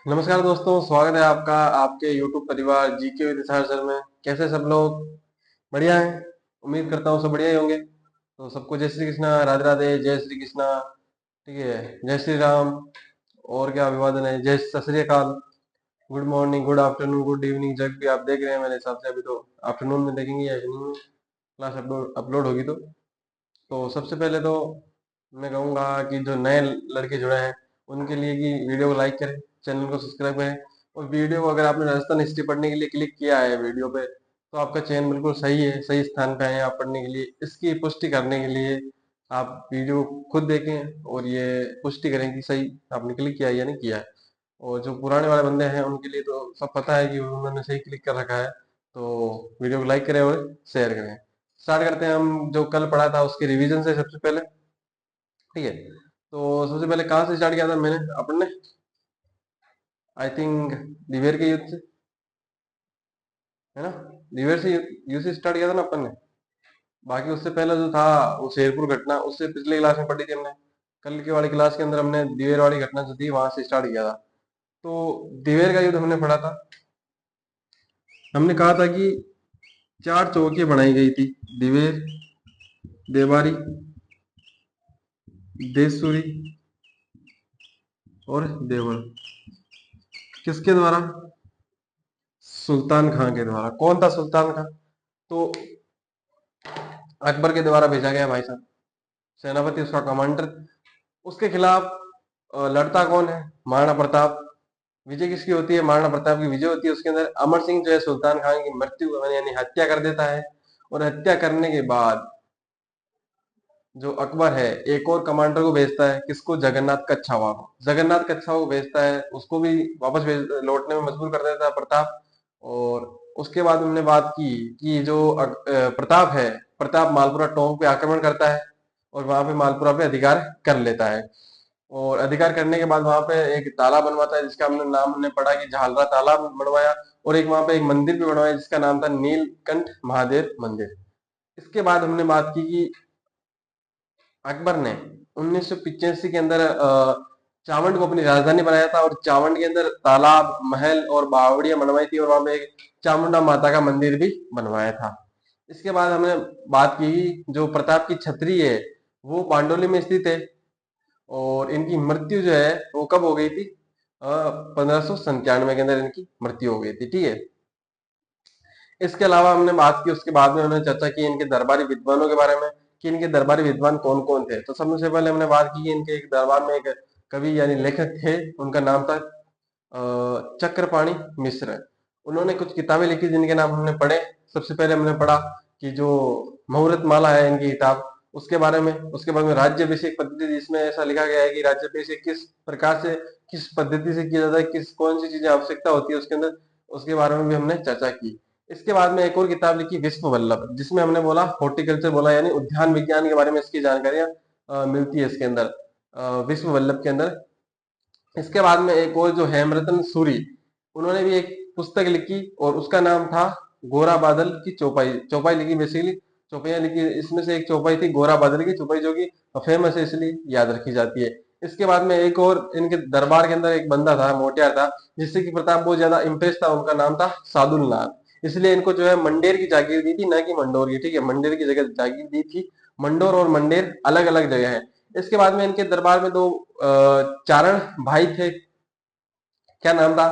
नमस्कार दोस्तों, स्वागत है आपका आपके YouTube परिवार जीके विद सर में। कैसे सब लोग? बढ़िया हैं। उम्मीद करता हूँ सब बढ़िया ही होंगे। तो सबको जय श्री कृष्णा, राधे राधे, जय श्री कृष्णा। ठीक है, जय श्री राम। और क्या अभिवादन है, जय सत श्री अकाल। Good morning, good afternoon, good evening, जब भी आप देख रहे हैं मेरे हिसाब से अभी तो आफ्टरनून में देखेंगे या इवनिंग में क्लास अपलोड अपलोड होगी। तो सबसे पहले तो मैं कहूँगा कि जो नए लड़के जुड़े हैं उनके लिए कि वीडियो को लाइक करें, चैनल को सब्सक्राइब करें। और वीडियो को अगर आपने राजस्थान हिस्ट्री पढ़ने के लिए क्लिक किया है वीडियो पे, तो आपका चयन बिल्कुल सही है, सही स्थान पे है आप पढ़ने के लिए। इसकी पुष्टि करने के लिए आप वीडियो खुद देखें और ये पुष्टि करें कि सही आपने क्लिक किया है या नहीं किया है। और जो पुराने वाले बंदे हैं उनके लिए तो सब पता है कि उन्होंने सही क्लिक कर रखा है। तो वीडियो को लाइक करें और शेयर करें। स्टार्ट करते हैं हम जो कल पढ़ा था उसके रिवीजन से सबसे पहले। ठीक है, तो सबसे पहले कहाँ से स्टार्ट किया था मैंने अपन ने? आई थिंक दिवेर के युद्ध से, है ना? दिवेर से युद्ध से स्टार्ट किया था ना अपन ने। बाकी उससे पहले जो था वो शेरपुर घटना, उससे पिछले क्लास में पढ़ी थी हमने। कल की वाली क्लास के अंदर हमने दिवेर वाली घटना जो थी वहां से स्टार्ट किया था। तो दिवेर का युद्ध हमने पढ़ा था। हमने कहा था कि चार चौकियां बनाई गई थी: दिवेर, देवारी, देवसूरी और देवल। किसके द्वारा? सुल्तान खां के द्वारा। कौन था सुल्तान खां? तो अकबर के द्वारा भेजा गया भाई साहब, सेनापति उसका कमांडर। उसके खिलाफ लड़ता कौन है? महाराणा प्रताप। विजय किसकी होती है? महाराणा प्रताप की विजय होती है। उसके अंदर अमर सिंह जो है सुल्तान खान की मृत्यु यानी हत्या कर देता है। और हत्या करने के बाद जो अकबर है एक और कमांडर को भेजता है। किसको? जगन्नाथ कच्छावा को। जगन्नाथ कच्छावा को भेजता है, उसको भी वापस लौटने में मजबूर कर देता है प्रताप। और उसके बाद हमने बात की कि जो प्रताप है, प्रताप मालपुरा टोंक पे आक्रमण करता है और वहां पे मालपुरा पे अधिकार कर लेता है। और अधिकार करने के बाद वहां पे एक तालाब बनवाता है जिसका हमने नाम हमने पढ़ा कि झालरा तालाब बनवाया। और एक वहां पे एक मंदिर भी बनवाया जिसका नाम था नीलकंठ महादेव मंदिर। इसके बाद हमने बात की कि अकबर ने 1985 के अंदर चावंड को अपनी राजधानी बनाया था और चावंड के अंदर तालाब, महल और बावड़ियां बनवाई थी और वहां पे एक चामुंडा माता का मंदिर भी बनवाया था। इसके बाद हमने बात की जो प्रताप की छतरी है वो पांडोली में स्थित है। और इनकी मृत्यु जो है वो कब हो गई थी? 1597 के अंदर इनकी मृत्यु हो गई थी। ठीक है, इसके अलावा हमने बात की, उसके बाद में हमने चर्चा की इनके दरबारी विद्वानों के बारे में कि इनके दरबारी विद्वान कौन कौन थे। तो सबसे पहले हमने बात की कि इनके एक दरबार में एक कवि यानी लेखक थे, उनका नाम था चक्रपाणि मिश्र। उन्होंने कुछ किताबें लिखी जिनके नाम हमने पढ़े। सबसे पहले हमने पढ़ा कि जो मुहूर्त माला है इनकी किताब, उसके बारे में। उसके बाद में राज्यभिषेक पद्धति, जिसमें ऐसा लिखा गया है कि राज्यभिषेक किस प्रकार से, किस पद्धति से किया जाता है, किस कौन सी चीजें आवश्यकता होती है उसके अंदर, उसके बारे में भी हमने चर्चा की। इसके बाद में एक और किताब लिखी विश्व वल्लभ, जिसमें हमने बोला हॉर्टिकल्चर बोला यानी उद्यान विज्ञान के बारे में इसकी जानकारियां मिलती है इसके अंदर, विश्व वल्लभ के अंदर। इसके बाद में एक और जो हेमरतन सूरी, उन्होंने भी एक पुस्तक लिखी और उसका नाम था गोरा बादल की चौपाई। चौपाई लिखी, बेसिकली चौपाइयां लिखी। इसमें से एक चौपाई थी गोरा बादल की चौपाई, जो कि फेमस है इसलिए याद रखी जाती है। इसके बाद में एक और इनके दरबार के अंदर एक बंदा था, मोटियार था, जिससे कि प्रताप बहुत ज्यादा इम्प्रेस था। उनका नाम था सादुल नाथ। इसलिए इनको जो है मंडेर की जागीर दी थी, ना कि मंडोर की। ठीक है, मंडेर की जगह जागीर दी थी। मंडोर और मंडेर अलग अलग जगह है। इसके बाद में इनके दरबार में दो चारण भाई थे। क्या नाम था?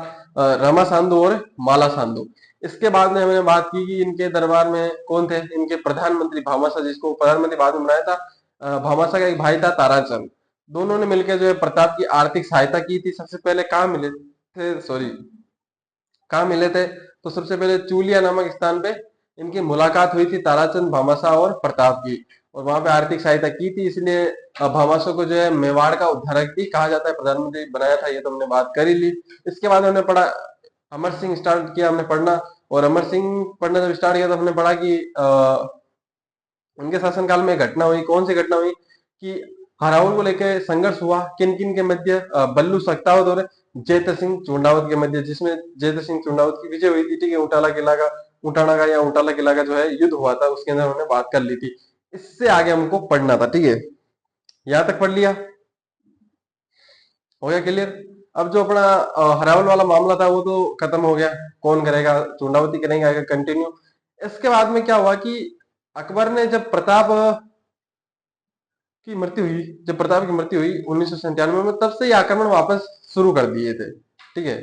रमा सांधु और माला सांधु। इसके बाद में हमने बात की कि इनके दरबार में कौन थे? इनके प्रधानमंत्री भामाशाह, जिसको प्रधानमंत्री बाद में बनाया था, भामाशाह का एक भाई था ताराचंद। दोनों ने मिलकर जो है प्रताप की आर्थिक सहायता की थी। सबसे पहले कहाँ मिले थे? सॉरी, कहाँ मिले थे? तो सबसे पहले चूलिया नामक स्थान पे इनकी मुलाकात हुई थी ताराचंद, भामाशाह और प्रताप की। और वहां पे आर्थिक सहायता की थी, इसलिए भामाशाह को जो है मेवाड़ का उद्धारक भी कहा जाता है, प्रधानमंत्री बनाया था। ये तो हमने बात कर ही ली। इसके बाद हमने पढ़ा अमर सिंह, स्टार्ट किया हमने पढ़ना। और अमर सिंह पढ़ना जब स्टार्ट किया तो हमने पढ़ा कि उनके शासनकाल में एक घटना हुई। कौन सी घटना हुई? कि हराउल को लेकर संघर्ष हुआ। किन किन के मध्य? बल्लू सख्तावत और जयत सिंह चुंडावत के मध्य, जिसमें जयत सिंह चुंडावत की विजय हुई थी। ठीक है, उटाला का या उटाला किला का जो है युद्ध हुआ था, उसके अंदर हमने बात कर ली थी। इससे आगे हमको पढ़ना था। ठीक है, यहां तक पढ़ लिया, हो गया क्लियर? अब जो अपना हरावल वाला मामला था वो तो खत्म हो गया, कौन करेगा, चुंडावती करेंगे कंटिन्यू। इसके बाद में क्या हुआ कि अकबर ने जब प्रताप की मृत्यु हुई, जब प्रताप की मृत्यु हुई 1997 में, तब से ये आक्रमण वापस शुरू कर दिए थे। ठीक है।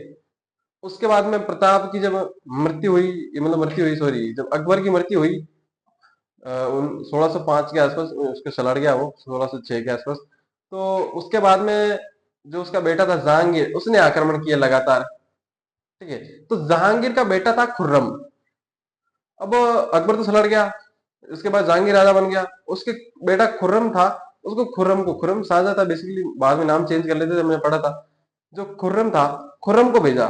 उसके बाद में प्रताप की जब मृत्यु हुई, मतलब मृत्यु हुई, सॉरी, जब अकबर की मृत्यु हुई 1605 के आसपास, उसके सलट गया वो 1606 के आसपास। तो उसके बाद में जो उसका बेटा था जहांगीर, उसने आक्रमण किया लगातार। ठीक है। तो जहांगीर का बेटा था खुर्रम। अब अकबर तो सलट गया, उसके बाद जहांगीर राजा बन गया। उसके बेटा खुर्रम था, उसको खुर्रम शाहजहां था बेसिकली, बाद में नाम चेंज कर लेते थे, मैंने पढ़ा था। जो खुर्रम था, खुर्रम को भेजा,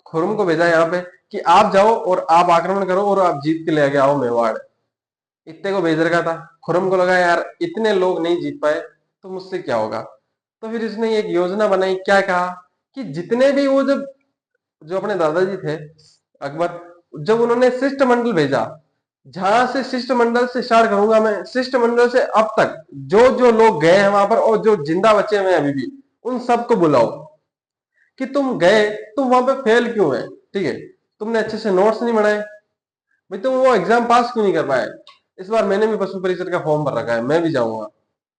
खुर्रम को भेजा यहाँ पे कि आप जाओ और आप आक्रमण करो और आप जीत के ले आओ मेवाड़। इतने को भेज रखा था। खुर्रम को लगा यार इतने लोग नहीं जीत पाए तो मुझसे क्या होगा। तो फिर इसने एक योजना बनाई, क्या कहा कि जितने भी वो, जब जो अपने दादाजी थे अकबर, जब उन्होंने शिष्टमंडल भेजा, जहां से शिष्टमंडल से स्टार्ट करूंगा मैं, शिष्टमंडल से अब तक जो जो लोग गए हैं वहां पर और जो जिंदा बचे हुए हैं अभी भी, उन सबको बुलाओ कि तुम गए, तुम वहां पे फेल क्यों है। ठीक है। तुमने अच्छे से नोट्स नहीं बनाए, भाई तुम वो एग्जाम पास क्यों नहीं कर पाए। इस बार मैंने भी पशु परिषद का फॉर्म भर रखा है, मैं भी जाऊंगा।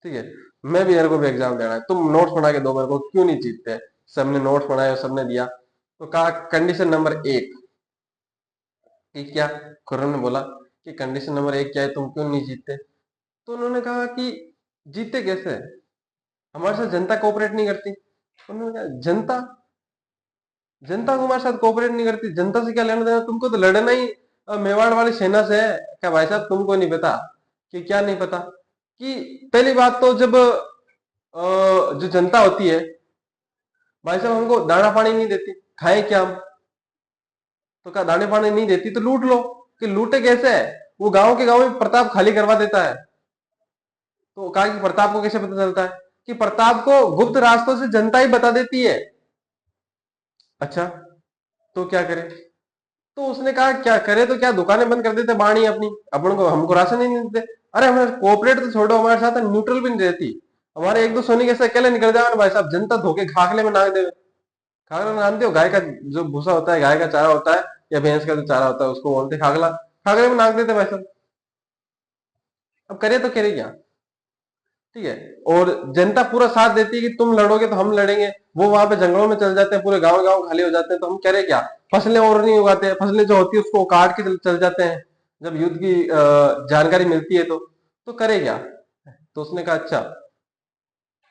ठीक है। मैं भी, मेरे को भी एग्जाम देना है, तुम नोट्स बना के दो मेरे को, क्यों नहीं जीतते। सबने नोट्स बनाए और सबने दिया। तो कहा कंडीशन नंबर एक, कि क्या, खुर्रम ने बोला कि कंडीशन नंबर एक क्या है, तुम क्यों नहीं जीतते। तो उन्होंने कहा कि जीते कैसे, हमारे साथ जनता कोऑपरेट नहीं करती। उन्होंने कहा जनता, जनता तुम्हारे साथ कोऑपरेट नहीं करती, जनता से क्या लेना देना, तुमको तो लड़ना ही मेवाड़ वाली सेना से है। क्या भाई साहब तुमको नहीं पता कि, क्या नहीं पता कि पहली बात तो जब जो जनता होती है भाई साहब, हमको दाना पानी नहीं देती, खाएं क्या हम। तो क्या दाने पानी नहीं देती तो लूट लो। कि लूटे कैसे है, वो गांव के गांव में प्रताप खाली करवा देता है। तो कहा कि प्रताप को कैसे पता चलता है, कि प्रताप को गुप्त रास्तों से जनता ही बता देती है। अच्छा, तो क्या करे। तो उसने कहा क्या करे, तो क्या दुकानें बंद कर देते बाणी अपनी, अपन को, हमको राशन ही नहीं देते। अरे हमें कोऑपरेट तो छोड़ो, हमारे साथ न्यूट्रल भी नहीं रहती। हमारे एक दो सोनी कैसे अकेले निकल जाए भाई साहब, जनता धोखे खाकले में नाक दे। खाकला जानते हो, गाय का जो भूसा होता है, गाय का चारा होता है, या भैंस का जो चारा होता है, उसको बोलते हैं खाकला। खाकले में नाक देते भाई साहब। अब करे तो करे क्या। ठीक है। और जनता पूरा साथ देती है कि तुम लड़ोगे तो हम लड़ेंगे। वो वहां पे जंगलों में चल जाते हैं, पूरे गांव गांव खाली हो जाते हैं, तो हम करे क्या। फसलें और नहीं उगाते, फसलें जो होती है उसको काट के चल जाते हैं। जब युद्ध की जानकारी मिलती है तो करे क्या। तो उसने कहा अच्छा,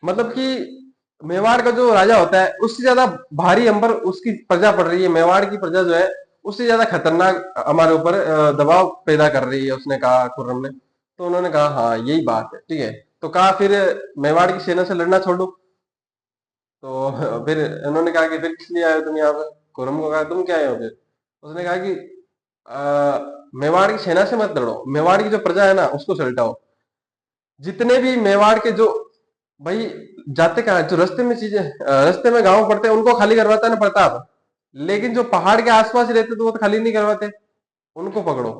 मतलब कि मेवाड़ का जो राजा होता है उससे ज्यादा भारी हम पर उसकी प्रजा पड़ रही है, मेवाड़ की प्रजा जो है उससे ज्यादा खतरनाक हमारे ऊपर दबाव पैदा कर रही है, उसने कहा खुर्रम ने। तो उन्होंने कहा हाँ यही बात है। ठीक है। तो कहा फिर मेवाड़ की सेना से लड़ना छोड़ दो। तो फिर उन्होंने कहा कि फिर किस लिए आए हो तुम यहाँ पे। खुर्रम को कहा तुम क्या आए हो फिर। उसने कहा कि मेवाड़ की सेना से मत लड़ो, मेवाड़ की जो प्रजा है ना उसको सलटाओ। जितने भी मेवाड़ के जो, भाई जाते कहाँ, जो रास्ते में चीजें, रास्ते में गांव पड़ते हैं उनको खाली करवाता है ना प्रताप, लेकिन जो पहाड़ के आसपास ही रहते तो वो तो खाली नहीं करवाते। उनको पकड़ो,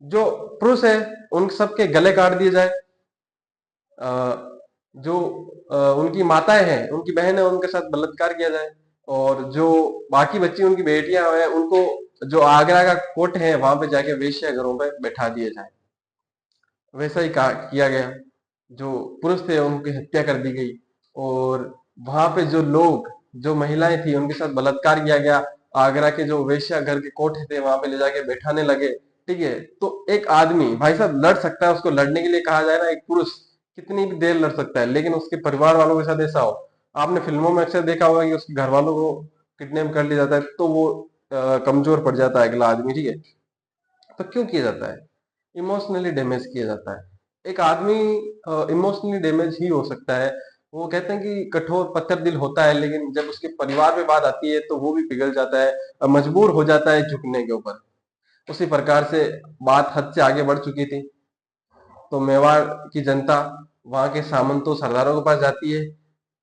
जो पुरुष है उन सबके गले काट दिए जाए। जो उनकी माताएं हैं, उनकी बहन है, उनके साथ बलात्कार किया जाए। और जो बाकी बच्ची उनकी बेटियां हैं उनको, जो आगरा का कोर्ट है वहां पे जाके वेश्या घरों पे बैठा दिए जाए। वैसा ही किया गया। जो पुरुष थे उनकी हत्या कर दी गई। और वहां पे जो लोग, जो महिलाएं थी उनके साथ बलात्कार किया गया। आगरा के जो वेश्या घर के कोठे थे वहां पे ले जाके बैठाने लगे। ठीक है। तो एक आदमी भाई साहब लड़ सकता है, उसको लड़ने के लिए कहा जाए ना, एक पुरुष कितनी भी देर लड़ सकता है, लेकिन उसके परिवार वालों के साथ ऐसा हो। आपने फिल्मों में अक्सर देखा होगा कि उसके घर वालों को किडनैप कर लिया जाता है, तो वो कमजोर पड़ जाता है अगला आदमी। ठीक है। तो क्यों किया जाता है, इमोशनली डैमेज किया जाता है। एक आदमी इमोशनली डैमेज ही हो सकता है। वो कहते हैं कि कठोर पत्थर दिल होता है, लेकिन जब उसके परिवार पे बात आती है तो वो भी पिघल जाता है, मजबूर हो जाता है झुकने के ऊपर। उसी प्रकार से बात हद से आगे बढ़ चुकी थी। तो मेवाड़ की जनता वहां के सामंतों सरदारों के पास जाती है,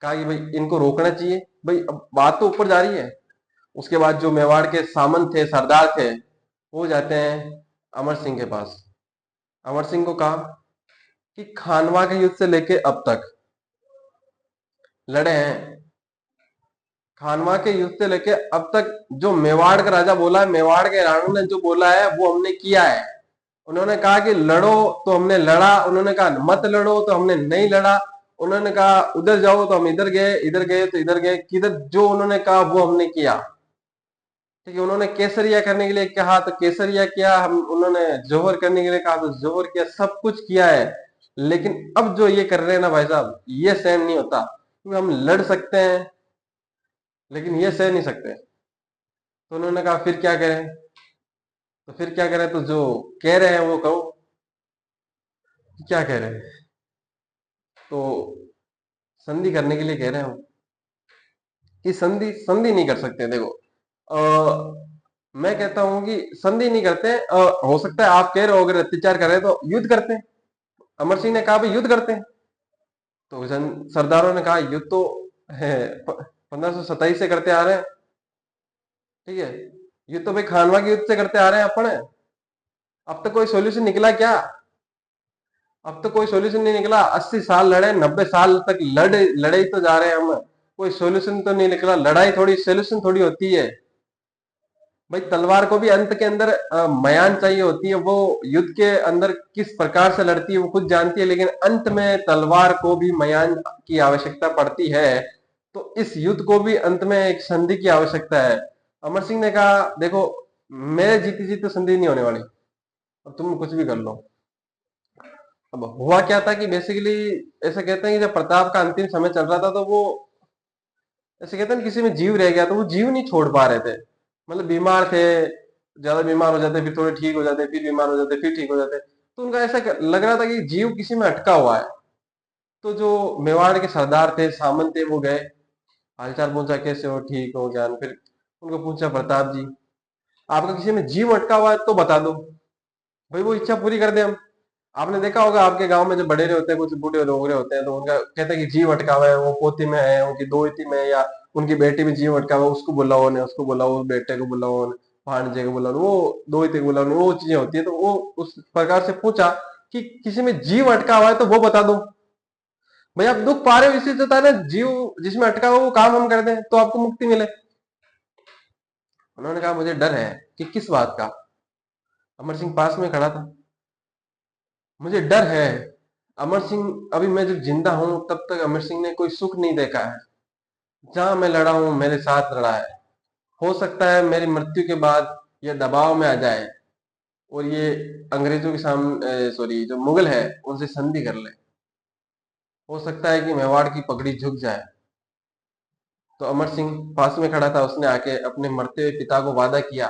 कहा कि भाई इनको रोकना चाहिए। भाई अब बात तो ऊपर जा रही है। उसके बाद जो मेवाड़ के सामंत थे, सरदार थे, वो जाते हैं अमर सिंह के पास। अमर सिंह को कहा कि खानवा के युद्ध से लेके अब तक लड़े हैं, खानवा के युद्ध से लेके अब तक जो मेवाड़ का राजा बोला है, मेवाड़ के राणा ने जो बोला है वो हमने किया है। उन्होंने कहा कि लड़ो तो हमने लड़ा, उन्होंने कहा मत लड़ो तो हमने नहीं लड़ा, उन्होंने कहा उधर जाओ तो हम इधर गए तो इधर गए, किधर जो उन्होंने कहा वो हमने किया। ठीक है, उन्होंने केसरिया करने के लिए कहा तो केसरिया किया, हम उन्होंने जोहर करने के लिए कहा तो जोहर किया, सब कुछ किया है। लेकिन अब जो ये कर रहे हैं ना भाई साहब, ये सहन नहीं होता, क्योंकि हम लड़ सकते हैं लेकिन ये सह नहीं सकते। तो उन्होंने कहा फिर क्या करें, तो फिर क्या करें, तो जो कह रहे हैं वो कहो, क्या कह रहे हैं। तो संधि करने के लिए कह रहे हैं कि संधि संधि नहीं कर सकते। देखो मैं कहता हूं कि संधि नहीं करते। हो सकता है आप कह रहे हो अगर अत्याचार कर रहे हैं तो युद्ध करते हैं। अमर सिंह ने कहा भाई युद्ध करते हैं, तो सरदारों ने कहा युद्ध तो है 1527 से करते आ रहे हैं। ठीक है, युद्ध तो भाई खानवा के युद्ध से करते आ रहे हैं अपन। अब तक कोई सोल्यूशन निकला क्या? अब तो कोई सोल्यूशन नहीं निकला। 80 साल लड़े, 90 साल तक लड़े ही तो जा रहे हैं हम, कोई सोल्यूशन तो नहीं निकला। लड़ाई थोड़ी सोल्यूशन थोड़ी होती है भाई। तलवार को भी अंत के अंदर म्यान चाहिए होती है, वो युद्ध के अंदर किस प्रकार से लड़ती है वो खुद जानती है, लेकिन अंत में तलवार को भी म्यान की आवश्यकता पड़ती है। तो इस युद्ध को भी अंत में एक संधि की आवश्यकता है। अमर सिंह ने कहा देखो मेरे जीती जीत तो संधि नहीं होने वाली, अब तुम कुछ भी कर लो। अब हुआ क्या था कि बेसिकली ऐसा कहते हैं कि जब प्रताप का अंतिम समय चल रहा था तो वो ऐसे कहते हैं किसी में जीव रह गया, तो वो जीव नहीं छोड़ पा रहे थे। मतलब बीमार थे, ज्यादा बीमार हो जाते, फिर थोड़े ठीक हो जाते, फिर बीमार हो जाते, फिर ठीक हो जाते। तो उनका ऐसा लग रहा था कि जीव किसी में अटका हुआ है। तो जो मेवाड़ के सरदार थे, सामंत थे, वो गए, हालचाल पूछा कैसे हो, ठीक हो ज्ञान। फिर उनको पूछा प्रताप जी आपका किसी में जीव अटका हुआ है तो बता दो, भाई वो इच्छा पूरी कर दे हम। आपने देखा होगा आपके गांव में जो बड़े होते हैं, कुछ बूढ़े लोग होते हैं, तो उनका कहते हैं कि जीव अटका हुआ है, वो पोती में है, उनकी दोहिती में है, या उनकी बेटी में जीव अटका हुआ है, उसको बुलाओ ने, उसको बुलाओ, बेटे को बुलाओ ने, भांजे को बुलाओ, वो दोहिती को बुलाओ ने, वो चीजें होती है। तो वो उस प्रकार से पूछा कि किसी में जीव अटका हुआ है तो वो बता दो। भाई आप दुख पा रहे हो, इसी से होता है ना, जीव जिसमें अटका हुआ वो काम हम कर दें तो आपको मुक्ति मिले। उन्होंने कहा मुझे डर है कि किस बात का। अमर सिंह पास में खड़ा था। मुझे डर है अमर सिंह, अभी मैं जब जिंदा हूं तब तक अमर सिंह ने कोई सुख नहीं देखा है। जहां मैं लड़ा हूं मेरे साथ लड़ा है। हो सकता है मेरी मृत्यु के बाद यह दबाव में आ जाए और ये अंग्रेजों के सामने, सॉरी जो मुगल है उनसे संधि कर ले। हो सकता है कि मेवाड़ की पगड़ी झुक जाए। तो अमर सिंह पास में खड़ा था, उसने आके अपने मरते हुए पिता को वादा किया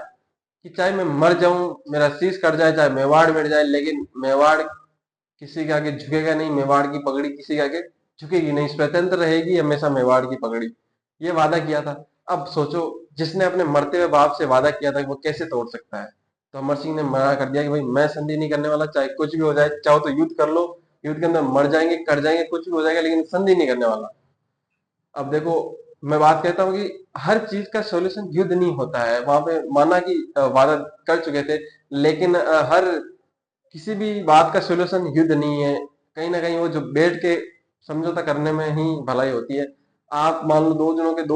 कि चाहे मैं मर जाऊं, मेरा शीश कट जाए, चाहे मेवाड़ मिट जाए, लेकिन मेवाड़ किसी के आगे झुकेगा नहीं, मेवाड़ की पगड़ी किसी के आगे झुकेगी नहीं, स्वतंत्र रहेगी हमेशा मेवाड़ की पगड़ी। ये वादा किया था। अब सोचो जिसने अपने मरते हुए बाप से वादा किया था वो कैसे तोड़ सकता है। तो अमर सिंह ने मना कर दिया कि भाई मैं संधि नहीं करने वाला, चाहे कुछ भी हो जाए, चाहो तो युद्ध कर लो, युद्ध के अंदर मर जाएंगे, कर जाएंगे, कुछ भी हो जाएगा, लेकिन संधि नहीं करने वाला। अब देखो मैं बात कहता हूँ कि हर चीज का सॉल्यूशन युद्ध नहीं होता है। वहां पे माना कि वादा कर चुके थे, लेकिन हर किसी भी बात का सॉल्यूशन युद्ध नहीं है। कहीं ना कहीं वो जो बैठ के समझौता करने में ही भलाई होती है। आप मान लो दो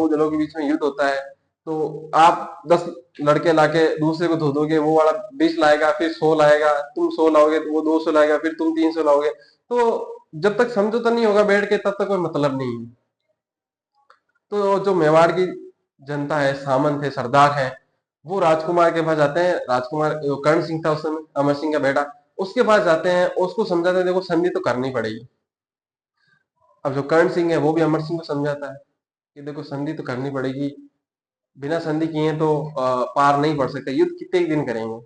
जलों के बीच में युद्ध होता है, तो आप 10 लड़के लाके दूसरे को धो दोगे, वो वाला 20 लाएगा, फिर 100 लाएगा, तुम 100 लाओगे तो वो 200 लाएगा, फिर तुम 300 लाओगे। तो जब तक समझौता नहीं होगा बैठ के तब तक कोई मतलब नहीं है। तो जो मेवाड़ की जनता है, सामंत है, सरदार है, वो राजकुमार के पास जाते हैं। राजकुमार कर्ण सिंह था उस समय, अमर सिंह का बेटा, उसके पास जाते हैं, उसको समझाते हैं देखो संधि तो करनी पड़ेगी। अब जो कर्ण सिंह है वो भी अमर सिंह को समझाता है कि देखो संधि तो करनी पड़ेगी, बिना संधि किए तो पार नहीं पड़ सकते, युद्ध कितने ही दिन करेंगे।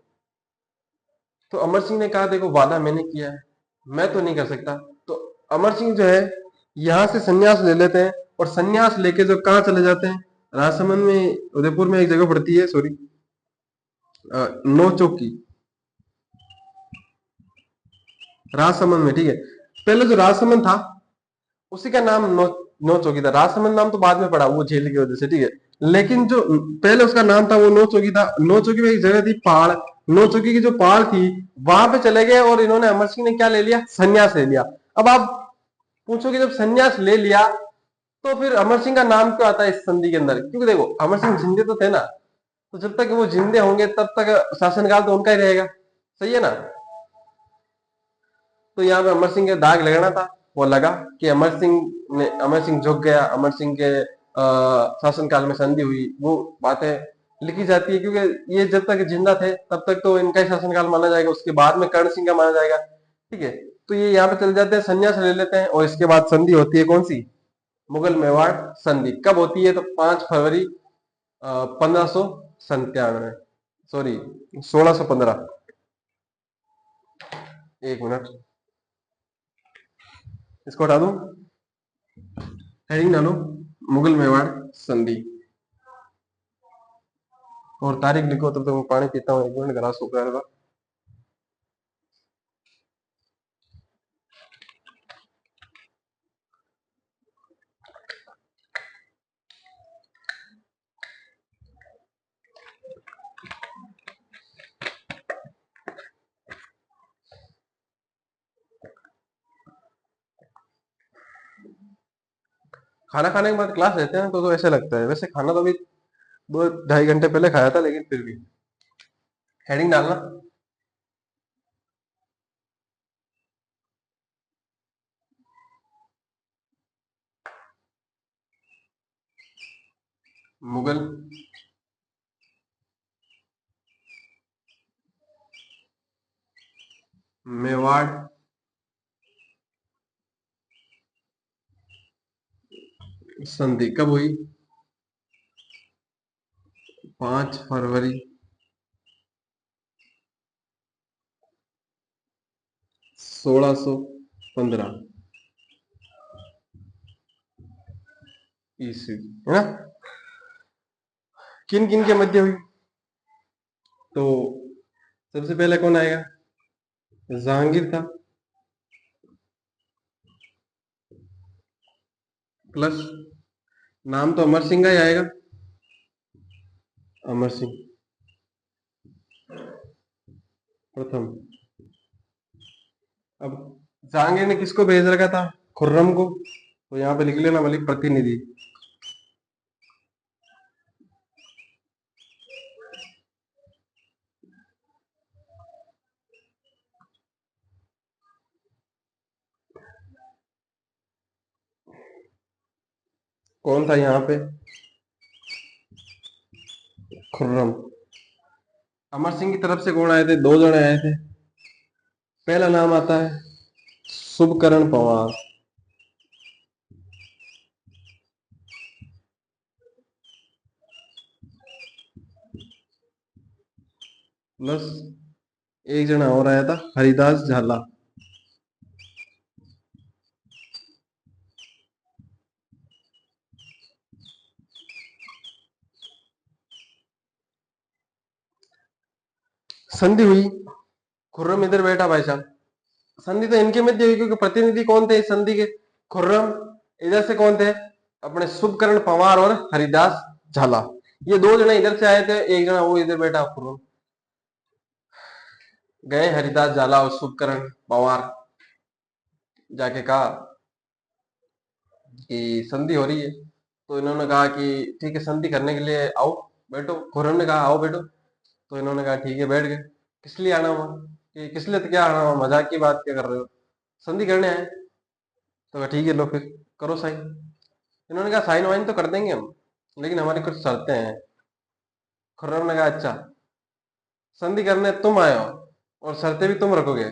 तो अमर सिंह ने कहा देखो वादा मैंने किया है, मैं तो नहीं कर सकता। तो अमर सिंह जो है यहाँ से संन्यास ले लेते हैं, और संन्यास लेके जो कहाँ चले जाते हैं, राजसमंद में, उदयपुर में एक जगह पड़ती है, सॉरी नौ चौकी, राजसमंद में। ठीक है, पहले जो राजसमंद था उसी का नाम नौ चौकी था। राजसमंद नाम तो बाद में पड़ा वो झेल की वजह से। ठीक है, लेकिन जो पहले उसका नाम था वो नौ चौकी था। नौ चौकी में एक जगह थी पहाड़, नौ चौकी की जो पहाड़ थी वहां पे चले गए, और इन्होंने अमर सिंह ने क्या ले लिया, संन्यास ले लिया। अब आप पूछोगे जब संन्यास ले लिया तो फिर अमर सिंह का नाम क्यों आता है इस संधि के अंदर? क्योंकि देखो अमर सिंह जिंदे तो थे ना, तो जब तक वो जिंदे होंगे तब तक शासनकाल तो उनका ही रहेगा, सही है ना। तो यहाँ पे अमर सिंह के दाग लगना था, वो लगा कि अमर सिंह झुक गया, अमर सिंह के शासनकाल में संधि हुई, वो बातें लिखी जाती है, क्योंकि ये जब तक जिंदा थे तब तक तो इनका ही शासनकाल माना जाएगा, उसके बाद में कर्ण सिंह का माना जाएगा, ठीक है। तो ये यहाँ पे चले जाते हैं, संन्यास ले लेते हैं, और इसके बाद संधि होती है कौन सी? मुगल मेवाड़ संधि। कब होती है? तो 5 फरवरी 1597, सॉरी 1615। एक मिनट, इसको हटा दूं, हेडिंग डालो मुगल मेवाड़ संधि और तारीख लिखो। तब तक मैं पानी पीता हूँ, 1 मिनट, गला सूख रहा था। खाना खाने के बाद क्लास लेते हैं तो ऐसे लगता है, वैसे खाना तो अभी 2 ढाई घंटे पहले खाया था, लेकिन फिर भी हेडिंग डालना। मुगल मेवाड़ संधि कब हुई? 5 फरवरी 1615 ईस्वी, है ना। किन किन के मध्य हुई? तो सबसे पहले कौन आएगा? जहांगीर था, प्लस नाम तो अमर सिंह का ही आएगा, अमर सिंह प्रथम। अब जहांगीर ने किसको भेज रखा था? खुर्रम को, तो यहाँ पे लिख लेना मलिक प्रतिनिधि। कौन था यहाँ पे? खुर्रम। अमर सिंह की तरफ से कौन आए थे? 2 जने आए थे। पहला नाम आता है शुभकरण पवार, प्लस एक जना और आया था हरिदास झाला। संधि हुई, खुर्रम इधर बैठा भाई साहब, संधि तो इनके मध्य हुई, क्योंकि प्रतिनिधि कौन थे इस संधि के? खुर्रम। इधर से कौन थे? अपने शुभकरण पवार और हरिदास झाला। ये 2 जने इधर से आए थे, एक जना वो इधर बैठा खुर्रम। गए हरिदास झाला और शुभकरण पवार, जाके कहा कि संधि हो रही है। तो इन्होंने कहा कि ठीक है, संधि करने के लिए आओ, बैठो। खुर्रम ने कहा आओ बैठो, तो इन्होंने कहा ठीक है, बैठ गए। किस लिए आना हुआ? कि किस लिए? तो क्या आना हुआ, मजाक की बात क्या कर रहे हो, संधि करने आए। तो कहा ठीक है, लो फिर करो साइन। इन्होंने कहा साइन वाइन तो कर देंगे हम, लेकिन हमारी कुछ शर्तें हैं। खुर्रम ने कहा अच्छा, संधि करने तुम आए हो और शर्तें भी तुम रखोगे?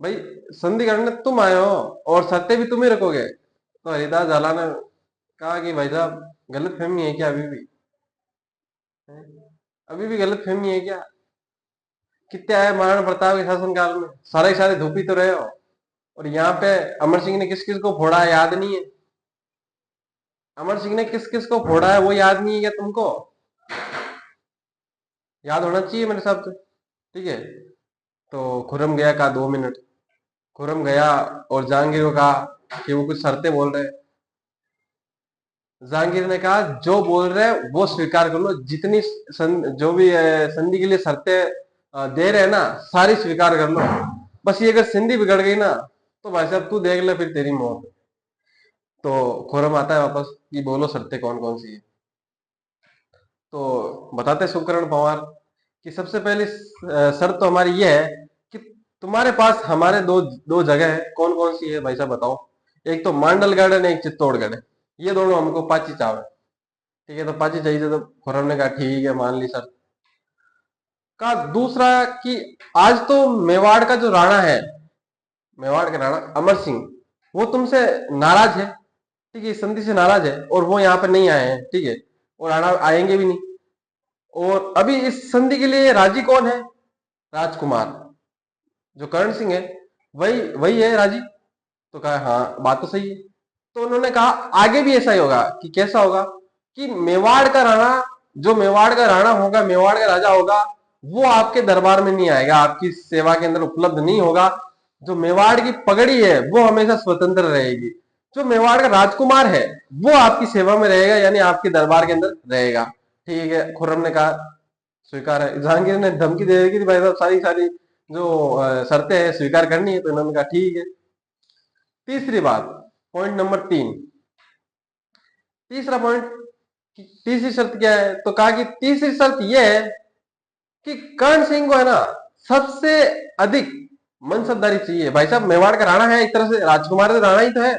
भाई, संधि करने तुम आए हो और शर्तें भी तुम ही रखोगे? तो हरिदास झाला ने कहा कि भाई साहब, गलत फहमी है क्या अभी भी? हैं? अभी भी गलत फहमी है क्या? कितने आए महाराणा प्रताप के शासनकाल में, सारे के सारे धूपी तो रहे हो, और यहाँ पे अमर सिंह ने किस किस को फोड़ा है याद नहीं है? अमर सिंह ने किस किस को फोड़ा है वो याद नहीं है क्या तुमको? याद होना चाहिए मेरे हिसाब से, ठीक है। तो खुर्रम गया, कहा 2 मिनट। खुर्रम गया और जहांगीर को कहा कि वो कुछ शर्तें बोल रहे हैं। जहांगीर ने कहा जो बोल रहे हैं वो स्वीकार कर लो, जितनी जो भी संधि के लिए शर्तें दे रहे हैं ना, सारी स्वीकार कर लो। बस ये अगर संधि बिगड़ गई ना, तो भाई साहब तू देख ले फिर तेरी मौत। तो खुरम आता है वापस कि बोलो शर्तें कौन कौन सी है। तो बताते सुकर्ण पवार कि सबसे पहली शर्त तो हमारी ये है कि तुम्हारे पास हमारे दो दो जगह है, कौन कौन सी है भाई साहब बताओ। एक तो मांडलगढ़ है, एक चित्तौड़गढ़ है। ये दोनों हमको पाची चाव है। ठीक है, तो पाची चाहिए। तो खुरम ने कहा ठीक है, मान ली सर। का दूसरा कि आज तो मेवाड़ का जो राणा है, मेवाड़ का राणा अमर सिंह, वो तुमसे नाराज है। ठीक है, इस संधि से नाराज है और वो यहाँ पे नहीं आए हैं। ठीक है, और आना आएंगे भी नहीं। और अभी इस संधि के लिए राजी कौन है? राजकुमार, जो कर्ण सिंह है, वही वही है राजी। तो कहा हाँ बात तो सही है। तो उन्होंने कहा आगे भी ऐसा ही होगा। कि कैसा होगा? कि मेवाड़ का राणा, जो मेवाड़ का राणा होगा, मेवाड़ का राजा होगा, वो आपके दरबार में नहीं आएगा, आपकी सेवा के अंदर उपलब्ध नहीं होगा। जो मेवाड़ की पगड़ी है वो हमेशा स्वतंत्र रहेगी। जो मेवाड़ का राजकुमार है वो आपकी सेवा में रहेगा, यानी आपके दरबार के अंदर रहेगा। ठीक है, खुर्रम ने कहा स्वीकार है। जहांगीर ने धमकी दे दी कि भाई साहब सारी सारी जो शर्तें हैं स्वीकार करनी है। तो इन्होंने कहा ठीक है। तीसरी बात, पॉइंट नंबर 3, तीसरा पॉइंट, तीसरी शर्त क्या है? तो कहा कि तीसरी शर्त यह है कि कर्ण सिंह को है ना सबसे अधिक मनसबदारी चाहिए। भाई साहब मेवाड़ का राणा है, एक तरह से राजकुमार तो राणा ही तो है,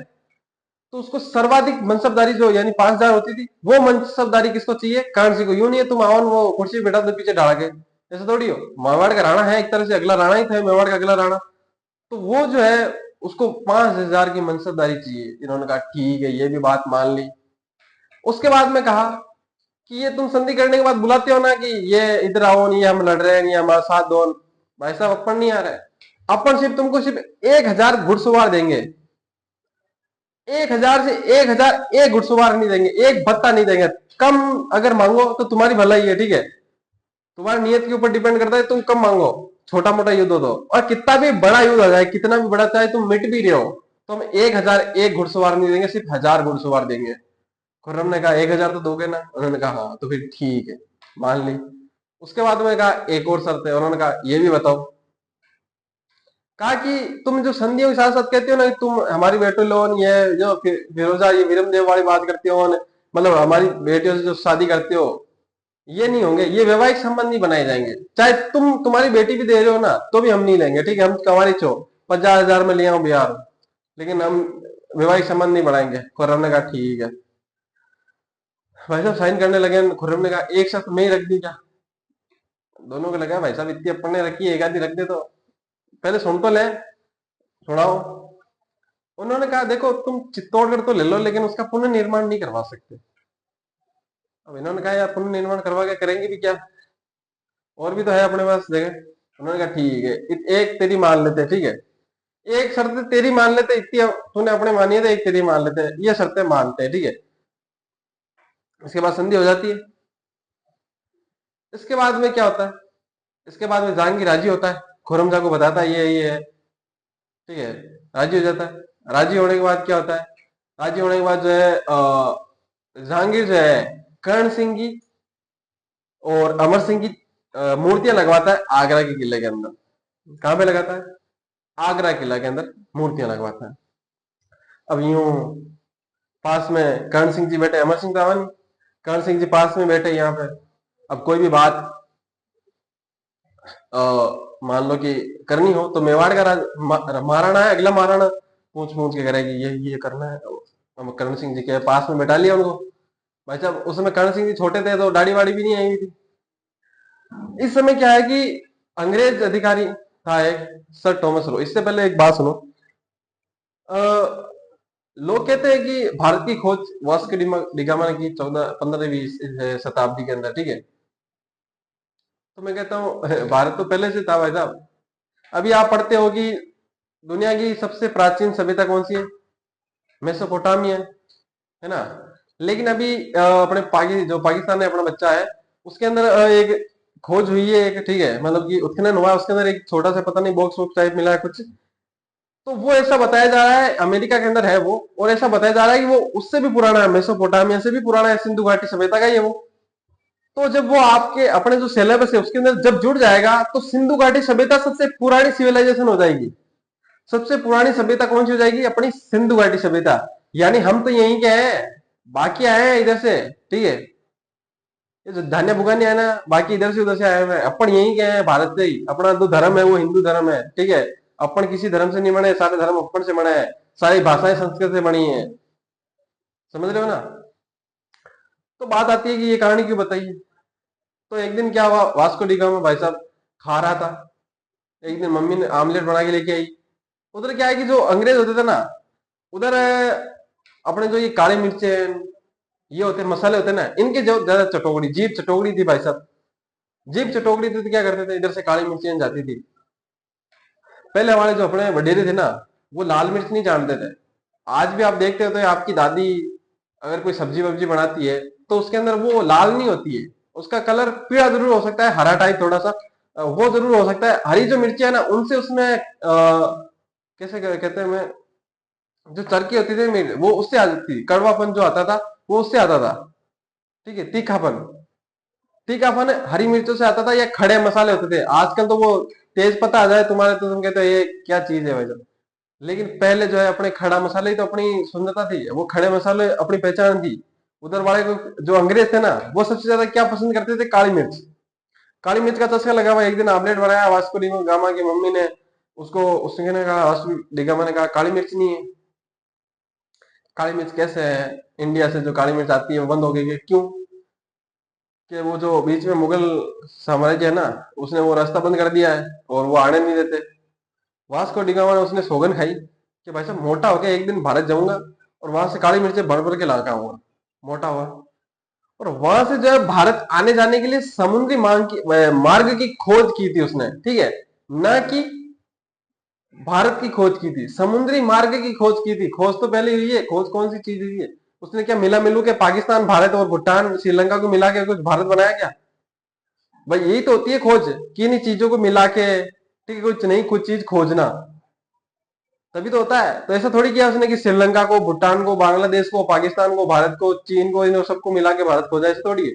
तो उसको सर्वाधिक मनसबदारी जो यानी 5,000 होती थी, वो मनसबदारी किसको चाहिए? कर्ण सिंह को। यूं नहीं है तुम आओ वो कुर्सी पे बैठा दो पीछे ढाल के, ऐसा थोड़ी हो। मेवाड़ का राणा है, एक तरह से अगला राणा ही था, मेवाड़ का अगला राणा। तो वो जो है उसको 5,000 की मनसबदारी चाहिए। इन्होंने कहा ठीक है, ये भी बात मान ली। उसके बाद में कहा कि ये तुम संधि करने के बाद बुलाते हो ना कि ये इधर आओ, नहीं हम लड़ रहे हैं, नहीं हमारे साथ दो। भाई साहब अपन नहीं आ रहा है। अपन सिर्फ तुमको सिर्फ 1,000 घुड़सवार देंगे। 1,000 से 1,000 एक घुड़सवार नहीं देंगे, एक भत्ता नहीं देंगे। कम अगर मांगो तो तुम्हारी भलाई है। ठीक है, तुम्हारी नियत के ऊपर डिपेंड करता है, तुम कम मांगो। छोटा मोटा युद्ध हो तो, और कितना भी बड़ा युद्ध हो जाए, कितना भी बड़ा चाहे तुम मिट भी रहे हो, तो हम 1,000 एक घुड़सवार नहीं देंगे, सिर्फ 1,000 घुड़सवार देंगे। खुर्रम ने कहा 1,000 तो दोगे ना? उन्होंने कहा हाँ। तो फिर ठीक है, मान ली। उसके बाद में कहा एक और शर्त है। उन्होंने कहा ये भी बताओ। कहा कि तुम जो संधियों के साथ साथ कहते हो ना कि तुम हमारी बेटो लोन, ये जो फिरोजा, ये वीरम देव वाली बात करते हो, मतलब हमारी बेटियों से जो शादी करते हो, ये नहीं होंगे। ये वैवाहिक संबंध नहीं बनाए जाएंगे। चाहे तुम तुम्हारी बेटी भी दे रहे हो ना तो भी हम नहीं लेंगे। ठीक है, हम कमारी चो 50,000 में ले आओ बिहार, लेकिन हम वैवाहिक संबंध नहीं बढ़ाएंगे। खुर्रम ने कहा ठीक है। भाई साहब साइन करने लगे। खुर्रम ने कहा एक शर्त मैं ही रख दी क्या? दोनों को लगा भाई साहब इतनी अपन ने रखी है, एक आधी रख दे तो पहले सुन तो ले, सुनाओ। उन्होंने कहा देखो तुम चित्तौड़गढ़ तो ले लो, लेकिन उसका पुनर्निर्माण नहीं करवा सकते। अब इन्होंने कहा यार पुनर्निर्माण करवा के करेंगे भी क्या, और भी तो है अपने पास जगह। उन्होंने कहा ठीक है, एक तेरी मान लेते। ठीक है, एक शर्त तेरी मान लेते, इतनी तूने अपने मानी है तो एक तेरी मान लेते, ये शर्तें मानते हैं। ठीक है, इसके बाद संधि हो जाती है। इसके बाद में क्या होता है? इसके बाद में जहांगीर राजी होता है, खुरमजा को बताता है ये है। ठीक है, राजी हो जाता है। राजी होने के बाद क्या होता है? राजी होने के बाद जो है जहांगीर जो है कर्ण सिंह की और अमर सिंह की मूर्तियां लगवाता है आगरा के किले के अंदर। कहां पे लगाता है? आगरा किला के अंदर मूर्तियां लगवाता है। अब यूं पास में कर्ण सिंह जी बैठे, अमर सिंह तो आवा नहीं, कर्ण सिंह जी पास में बैठे यहाँ पे। अब कोई भी बात मान लो कि करनी हो तो मेवाड़ का महाराणा है, अगला महाराणा पूछ पूछ के करेगी ये करना है। हम कर्ण सिंह जी के पास में बैठा लिया उनको। भाई साहब उस समय कर्ण सिंह जी छोटे थे तो दाढ़ी वाड़ी भी नहीं आई हुई थी। इस समय क्या है कि अंग्रेज अधिकारी था एक, सर थॉमस रो। इससे पहले एक बात सुनो। लोग कहते हैं कि भारत की खोज वास्को डिगामा ने की 14 15वीं शताब्दी के अंदर। ठीक है, तो मैं कहता हूँ भारत तो पहले से था भाई साहब। अभी आप पढ़ते हो कि दुनिया की सबसे प्राचीन सभ्यता कौन सी है? मेसोपोटामिया, है ना। लेकिन अभी अपने जो पाकिस्तान में अपना बच्चा है, उसके अंदर एक खोज हुई है एक। ठीक है, मतलब कि उत्खनन हुआ है, उसके अंदर एक छोटा सा पता नहीं बॉक्स वॉक्स टाइप मिला है कुछ। तो वो ऐसा बताया जा रहा है, अमेरिका के अंदर है वो, और ऐसा बताया जा रहा है कि वो उससे भी पुराना है, मेसोपोटामिया से भी पुराना है, सिंधु घाटी सभ्यता का ही है वो। तो जब वो आपके अपने जो सिलेबस है उसके अंदर जब जुड़ जाएगा तो सिंधु घाटी सभ्यता सबसे पुरानी सिविलाइजेशन हो जाएगी। सबसे पुरानी सभ्यता कौन सी हो जाएगी? अपनी सिंधु घाटी सभ्यता। यानी हम तो यहीं के हैं, बाकी आए हैं इधर से, ठीक है। ये जो धान्य भुगाने आए ना, बाकी इधर से उधर से आए हुए हैं, अपन यहीं के हैं, भारत से ही। अपना जो धर्म है वो हिंदू धर्म है, ठीक है। अपन किसी धर्म से नहीं बने, सारे धर्म अपन से बने हैं, सारी भाषाएं संस्कृत से बनी है। समझ रहे हो ना? तो बात आती है कि ये कहानी क्यों बताई है। तो एक दिन क्या हुआ, वास्को डी गामा भाई साहब खा रहा था। एक दिन मम्मी ने आमलेट बना के लेके आई। उधर क्या है कि जो अंग्रेज होते थे ना, उधर अपने जो ये काली मिर्चे, ये होते मसाले होते ना, इनके जो ज्यादा चटोगड़ी, जीप चटोगड़ी थी भाई साहब। जीप चटोगड़ी थी तो क्या करते थे, इधर से काली मिर्ची जाती थी। पहले हमारे जो अपने वडेरे थे ना, वो लाल मिर्च नहीं जानते थे। आज भी आप देखते हो तो आपकी दादी अगर कोई सब्जी वब्जी बनाती है, तो उसके अंदर वो लाल नहीं होती है, उसका कलर पीला जरूर हो सकता है, हरा टाइप थोड़ा सा वो जरूर हो सकता है। हरी जो मिर्ची है ना, उनसे उसमें कैसे कहते हैं, मैं जो चरकी होती थी वो उससे आ जाती थी, कड़वापन जो आता था वो उससे आता था, ठीक है। तीखापन, तीखापन हरी मिर्चों से आता था, या खड़े मसाले होते थे। आजकल तो वो तेज पत्ता आ जाए तुम्हारे तो तुम कहते हो ये क्या चीज है भाई साहब। लेकिन पहले जो है अपने खड़ा मसाले ही तो अपनी सुंदरता थी, वो खड़े मसाले अपनी पहचान थी। उधर वाले को जो अंग्रेज थे ना, वो सबसे ज्यादा क्या पसंद करते थे? काली मिर्च। काली मिर्च का चस्का लगा हुआ। एक दिन आमलेट बनाया वास्को डी गामा की मम्मी ने, उसको उसने कहा, वास्को डी गामा ने कहा काली मिर्च नहीं है। काली मिर्च कैसे है? इंडिया से जो काली मिर्च आती है वो बंद हो गई है। क्यों? कि वो जो बीच में मुगल साम्राज्य है ना, उसने वो रास्ता बंद कर दिया है और वो आने नहीं देते। वास्को डी गामा ने उसने सौगन खाई कि भाई साहब मोटा होकर एक दिन भारत जाऊंगा और वहां से काली मिर्चें भर भर के ला के आऊंगा। मोटा हुआ, और वहां से जो है भारत आने जाने के लिए समुद्री मार्ग की खोज की थी उसने, ठीक है। ना कि भारत की खोज की थी, समुद्री मार्ग की खोज की थी। खोज तो पहले हुई है, खोज कौन सी चीज हुई है? उसने क्या मिला मिलू के पाकिस्तान, भारत और भूटान, श्रीलंका को मिला के कुछ भारत बनाया क्या? भाई यही तो होती है खोज, कि इन चीजों को मिला के, ठीक है, कुछ नहीं कुछ चीज खोजना, तभी तो होता है। तो ऐसा थोड़ी किया उसने कि श्रीलंका को, भूटान को, बांग्लादेश को, पाकिस्तान को, भारत को, चीन को, इन सबको मिला के भारत खोजा, ऐसे थोड़ी है।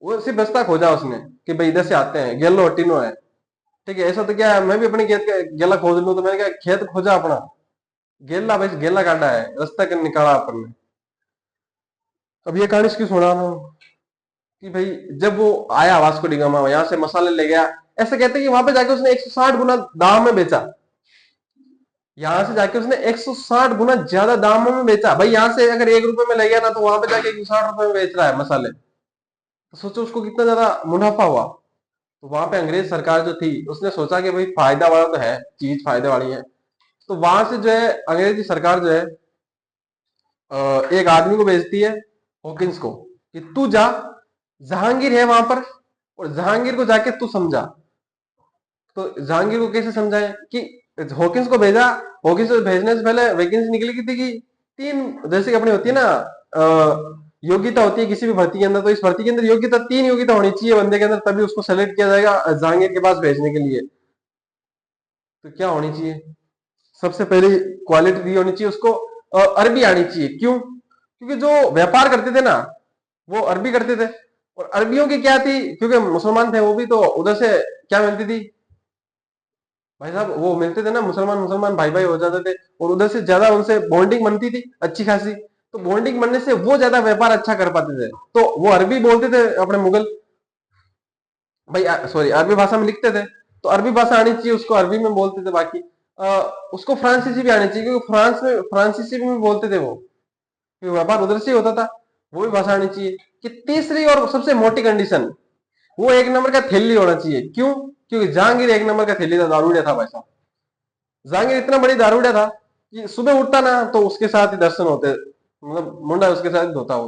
वो सिर्फ रास्ता खोजा उसने कि भाई इधर से आते हैं, गेलो टिनो है, ठीक है। ऐसा तो क्या है, मैं भी अपनी खेत का गेला खोज लूं, तो मैंने क्या खेत खोजा अपना, गेला भाई गेला काटा है, रास्ता निकाला अपन ने। अब ये कहानी इसकी सुना रहा हूँ कि भाई जब वो आया वास्को डी गामा, यहाँ से मसाले ले गया, ऐसा कहते हैं कि वहां पे जाके उसने 160 गुना दाम में बेचा। यहां से जाके उसने 160 गुना ज्यादा दामों में बेचा। भाई यहाँ से अगर 1 रुपए में ले गया ना, तो वहां पे जाके 160 रुपए में बेच रहा है मसाले। तो सोचो उसको कितना ज्यादा मुनाफा हुआ। तो वहां पे अंग्रेज सरकार जो थी, उसने सोचा कि भाई फायदा वाला तो है, चीज फायदे वाली है। तो वहां से जो है अंग्रेजी सरकार जो है एक आदमी को भेजती है, हॉकिंस को, कि तू जा, जहांगीर है वहां पर, और जहांगीर को जाके तू समझा। तो जहांगीर को कैसे समझाए कि हॉकिंस को भेजा। हॉकिंस को भेजने से पहले वैकेंसी निकली की थी कि 3, जैसे कि अपनी होती है ना योग्यता होती है किसी भी भर्ती के अंदर, तो इस भर्ती के अंदर योग्यता 3 योग्यता होनी चाहिए बंदे के अंदर, तभी उसको सेलेक्ट किया जाएगा जहांगीर के पास भेजने के लिए। तो क्या होनी चाहिए? सबसे पहली क्वालिटी दी होनी चाहिए उसको, अरबी आनी चाहिए। क्यों? क्योंकि जो व्यापार करते थे ना, वो अरबी करते थे। और अरबियों की क्या थी, क्योंकि मुसलमान थे वो भी, तो उधर से क्या मिलती थी भाई साहब, वो मिलते थे ना, मुसलमान मुसलमान भाई भाई हो जाते थे, और उधर से ज्यादा उनसे बॉन्डिंग बनती थी अच्छी खासी। तो बॉन्डिंग बनने से वो ज्यादा व्यापार अच्छा कर पाते थे, तो वो अरबी बोलते थे अपने मुगल भाई, सॉरी, अरबी भाषा में लिखते थे। तो अरबी भाषा आनी चाहिए उसको, अरबी में बोलते थे। बाकी उसको फ्रांसीसी भी आनी चाहिए, क्योंकि फ्रांस में फ्रांसीसी में बोलते थे वो, क्योंकि व्यापार उधर से ही होता था। वो भी भाषा आनी चाहिए। कि तीसरी और सबसे मोटी कंडीशन, वो एक नंबर का थैली होना चाहिए। क्यों? क्योंकि जहांगीर एक नंबर का थैली था, दारूडिया था भाई साहब। जहांगीर इतना बड़ी दारूडिया था कि सुबह उठता ना तो उसके साथ ही दर्शन होते, मतलब मुंडा उसके साथ ही धोता हो,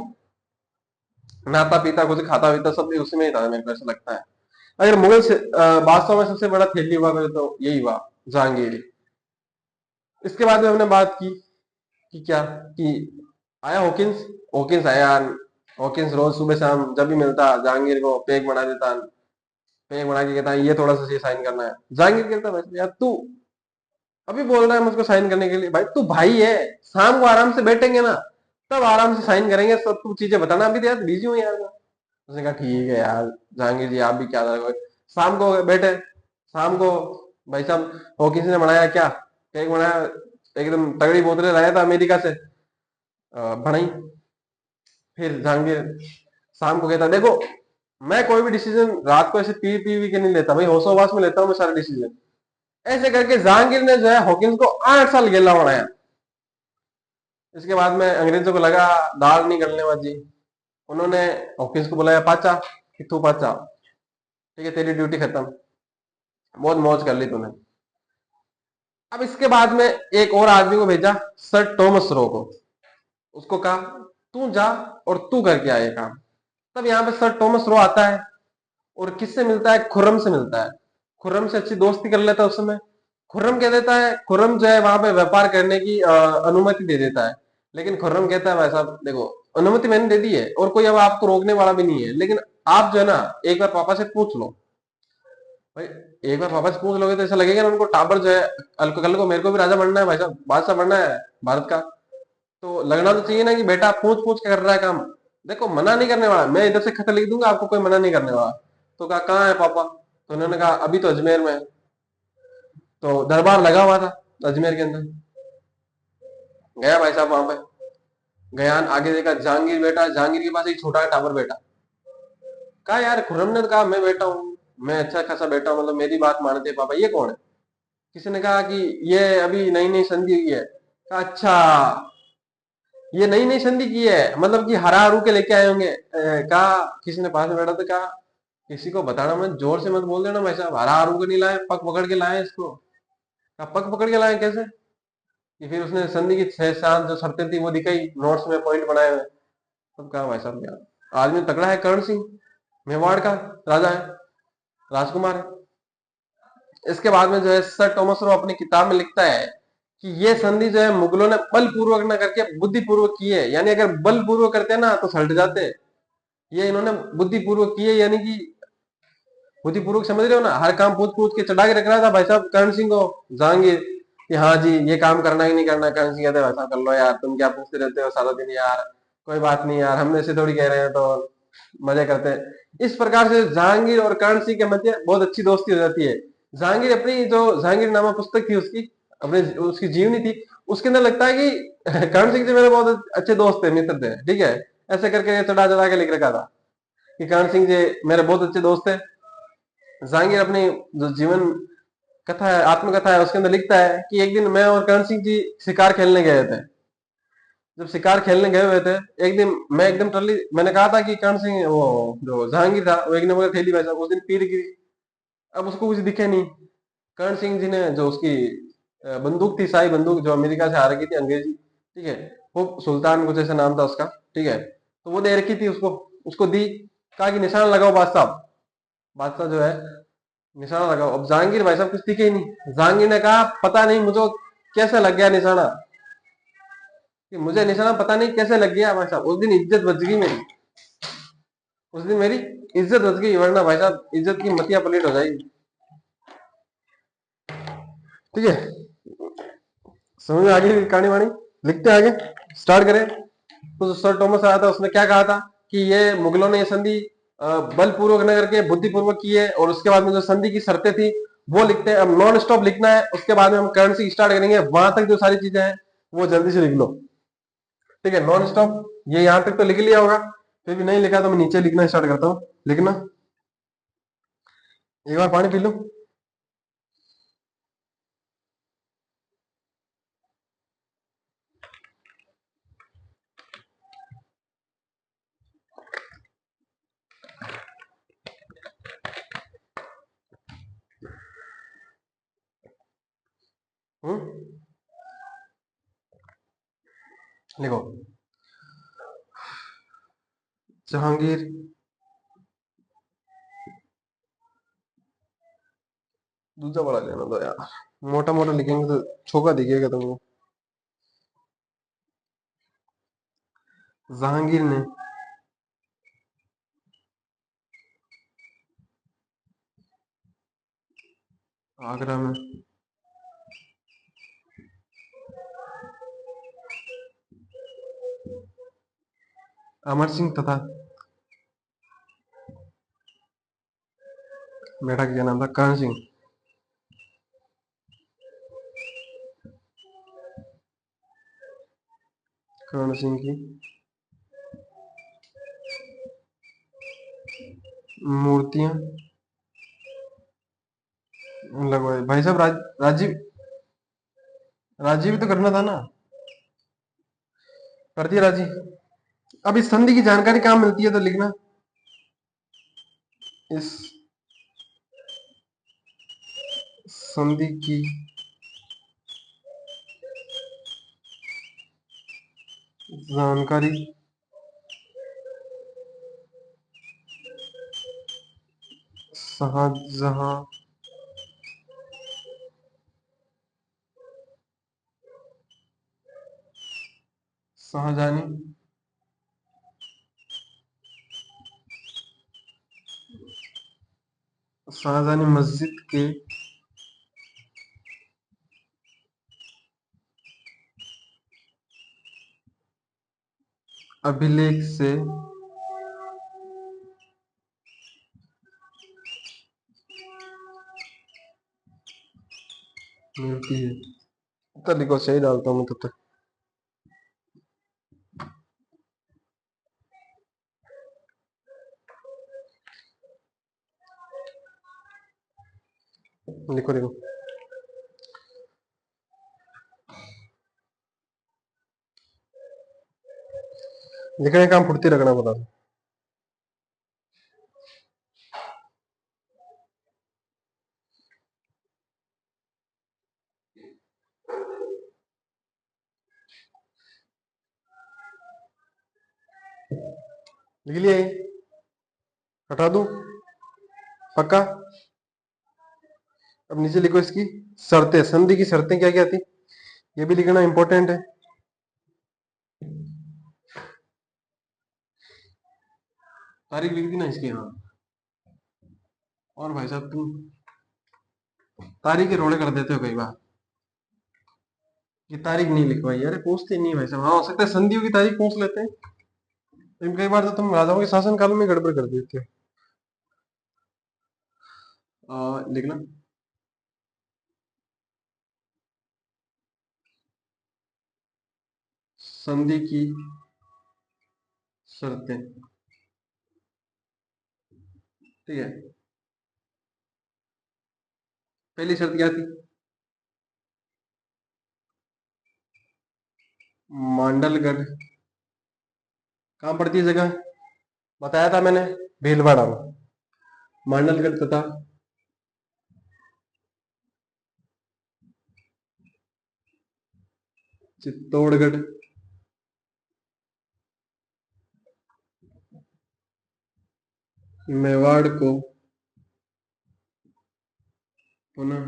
नहाता पीता कुछ खाता पीता सब उसी में ही था, मेरे को ऐसा लगता है। अगर मुगल से बादशाह में सबसे बड़ा थैली हुआ करे तो यही हुआ, जहांगीर। इसके बाद में हमने बात की कि क्या, कि आया हॉकिंस। हॉकिंस आया। हॉकिंस रोज सुबह शाम जब भी मिलता जहांगीर को पैक बना देता, पैक बना के कहता ये थोड़ा सा साइन करना है। जहांगीर कहता वैसे यार तू अभी बोल रहा है मुझको साइन करने के लिए, भाई तू भाई है, शाम को आराम से बैठेंगे ना, तब आराम से साइन करेंगे, सब तू चीजें बताना, अभी तो यार बिजी हूँ यार मैं। उसने कहा ठीक है यार जहांगीर जी, आप भी क्या करोगे। शाम को बैठे, शाम को भाई साहब हॉकिंस ने बनाया क्या, केक बनाया, एकदम तगड़ी बोतलें लाया था अमेरिका से, बनाई। फिर जहांगीर शाम को कहता, देखो मैं कोई भी डिसीजन रात को ऐसे पी के नहीं लेता भाई, होशोवास में लेता हूँ मैं सारे डिसीजन। ऐसे करके जहांगीर ने जो है हॉकिंस को 8 साल गेला बनाया। इसके बाद में अंग्रेजों को लगा दाल नहीं गलने वाली, उन्होंने हॉकिंस को बुलाया, पाचा कि तू पाचा, ठीक है तेरी ड्यूटी खत्म, बहुत मौज कर ली तूने। अब इसके बाद में एक और आदमी को भेजा, सर टॉमस रो को। उसको कहा तू जा और तू करके आए काम। तब यहाँ पे सर टॉमस रो आता है और किससे मिलता है, खुर्रम से मिलता है। खुर्रम से अच्छी दोस्ती कर लेता है उस समय। खुर्रम कह देता है, खुर्रम जो है वहां पे व्यापार करने की अनुमति दे देता है। लेकिन खुर्रम कहता है भाई साहब देखो, अनुमति मैंने दे दी है और कोई अब आपको रोकने वाला भी नहीं है, लेकिन आप जो है ना एक बार पापा से पूछ लो भाई। एक बार पापा से पूछ लोगे तो ऐसा लगेगा ना उनको टाबर जो है, कल को मेरे को भी राजा बनना है भाई साहब, बादशाह बनना है भारत का, तो लगना तो चाहिए ना कि बेटा पूछ पूछ के कर रहा है काम। देखो मना नहीं करने वाला, मैं इधर से खत लिख दूंगा, आपको कोई मना नहीं करने वाला। तो कहा कहाँ है पापा, तो उन्होंने कहा अभी तो अजमेर में है। तो दरबार लगा हुआ था अजमेर के अंदर। गया भाई साहब वहां पे, गया आगे देखा जहांगीर बैठा, जहांगीर के पास एक छोटा टावर बैठा। कहा यार, खुर्रम ने तो कहा मैं बैठा हूँ, मैं अच्छा खासा बैठा हूँ, मतलब मेरी बात मानते हैं पापा, ये कौन है। किसी ने कहा कि ये अभी नई नई संधि हुई है। कहा अच्छा, ये नई नई संधि की है, मतलब कि हरा हरू के लेके आए होंगे। कहा किसी ने पास में बैठा तो कहा किसी को बताना मत, जोर से मत बोल देना भाई साहब, हरा हरू को नहीं लाए, पग पकड़ के लाए इसको। कहा पग पकड़ के लाए कैसे, कि फिर उसने संधि की 6 7 जो शर्तें थी वो दिखाई, नोट्स में पॉइंट बनाए हुए। तब कहा भाई साहब यार आदमी तगड़ा है, कर्ण सिंह मेवाड़ का राजा है, राजकुमार है। इसके बाद में जो है सर टॉमस रो अपनी किताब में लिखता है कि ये संधि जो है मुगलों ने बलपूर्वक न करके बुद्धिपूर्वक की है, यानी अगर बलपूर्वक करते ना तो सल्ट जाते। ये इन्होंने बुद्धिपूर्वक की है, यानी कि बुद्धिपूर्वक समझ रहे हो ना, हर काम पूछ पूछ के चढ़ा के रख रहा था भाई साहब कर्ण सिंह को जहांगीर, कि हाँ जी ये काम करना ही नहीं करना। कर्ण सिंह कहते भाई साहब कर लो यार, तुम क्या पूछते रहते हो सारा दिन यार, कोई बात नहीं यार, हमने से थोड़ी कह रहे हैं, तो मजे करते हैं। इस प्रकार से जहांगीर और कर्ण सिंह के मध्य बहुत अच्छी दोस्ती हो जाती है। जहांगीर अपनी जो जहांगीर नामा पुस्तक थी उसकी, अपने उसकी जीवनी थी, उसके अंदर लगता है कि कर्ण सिंह से मेरे बहुत अच्छे दोस्त थे, मित्र थे, ठीक है। ऐसे करके चढ़ा चढ़ा के लिख रखा था कि कर्ण सिंह जी मेरे बहुत अच्छे दोस्त थे। जहांगीर अपनी जो जीवन कथा है, आत्मकथा है, उसके अंदर लिखता है कि एक दिन मैं और कर्ण सिंह जी शिकार खेलने गए थे। जब शिकार खेलने गए हुए थे, एक दिन मैं एकदम टल्ली, मैंने कहा था कि कर्ण सिंह वो जो जहांगीर था वो एक नंबर थैली वैसा, उस दिन पीर गिरी। अब उसको कुछ दिखे नहीं। कर्ण सिंह जी ने जो उसकी बंदूक थी, शाही बंदूक जो अमेरिका से आ रखी थी अंग्रेजी, ठीक है, वो सुल्तान कुछ ऐसा नाम था उसका, ठीक है, तो वो दे रखी थी उसको, उसको दी। कहा कि निशान लगाओ बादशाह। बादशाह जो है निशाना लगाओ। अब जहांगीर भाई साहब कुछ दिखे ही नहीं। जहांगीर ने कहा पता नहीं मुझे कैसे लग गया निशाना, कि मुझे निशाना पता नहीं कैसे लग गया भाई साहब, उस दिन इज्जत बच गई मेरी, उस दिन मेरी इज्जत बच गई, वरना भाई साहब इज्जत की मतिया पलट हो जाएगी। ठीक है, समझ में आ गई कहानी वाणी, लिखते हैं आगे, स्टार्ट करें। तो सर टॉमस आया था, उसने क्या कहा था कि ये मुगलों ने ये संधि बलपूर्वक न करके बुद्धिपूर्वक की है, और उसके बाद में जो संधि की शर्तें थी वो लिखते हैं। अब नॉन स्टॉप लिखना है, उसके बाद में हम करेंसी स्टार्ट करेंगे, वहां तक जो सारी चीजें हैं वो जल्दी से लिख लो। ठीक है, नॉन स्टॉप, ये यहां तक तो लिख लिया होगा, फिर भी नहीं लिखा तो मैं नीचे लिखना स्टार्ट करता हूँ। लिखना, एक बार पानी पी लो। हम्म, लिखो, जहांगीर दूसरा बड़ा लेना दो यार, मोटा मोटा लिखेंगे तो छोका दिखेगा तुमको। जहांगीर ने आगरा में अमर सिंह तथा बेटा क्या नाम था, करण सिंह कर्ण सिंह की मूर्तियां लगवाई। भाई साहब राजीव राजीव तो करना था ना, कर दिया राजीव। अब इस संधि की जानकारी कहाँ मिलती है तो लिखना, इस संधि की जानकारी शाहजहां शाहजहानी शाहजहानी मस्जिद के अभिलेख से मिलती है। तो लिखो, सही डालता हूँ तब तक। लिखो लिखो, लिखने का काम फुर्ती रखना पड़ा। लिख लिया ये, हटा दूं पक्का। अब नीचे लिखो इसकी शर्तें, संधि की शर्तें क्या क्या थी, ये भी लिखना इंपॉर्टेंट है। तारीख लिख दी ना इसकी, हाँ। और भाई साहब तुम तारीख के रोड़े कर देते हो कई बार, ये तारीख नहीं लिखवाई, अरे पूछते नहीं भाई साहब। हाँ, हो सकता है संधियों की तारीख पूछ लेते हैं, लेकिन कई बार तो तुम राजाओं के शासन काल में गड़बड़ कर देते हो। लिखना, संधि की शर्तें, ठीक है। पहली शर्त क्या थी, मांडलगढ़ कहाँ पड़ती है जगह, बताया था मैंने, भीलवाड़ा में। मांडलगढ़ तथा चित्तौड़गढ़ मेवाड़ को पुनः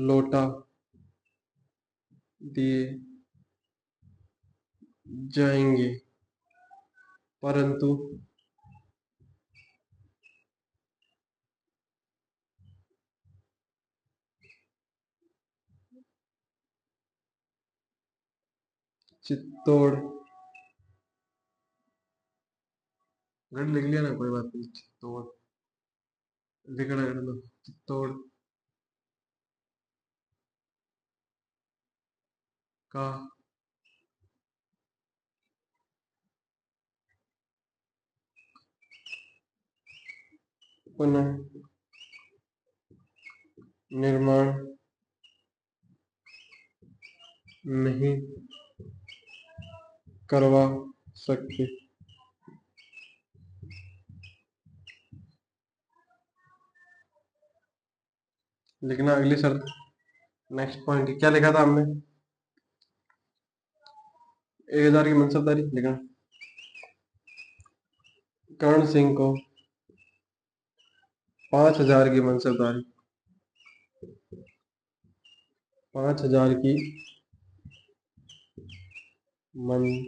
लौटा दिए जाएंगे, परंतु चित्तौड़गढ़, लिख लिया ना, कोई बात नहीं, चित्तौड़ लिखना कर दो, चित्तौड़ का पुनः निर्माण नहीं करवा सकते। लिखना अगली शर्त, नेक्स्ट पॉइंट क्या लिखा था हमने, 1000 की मनसबदारी लिखना, कर्ण सिंह को 5000 की मनसबदारी, 5000 की मनसबदारी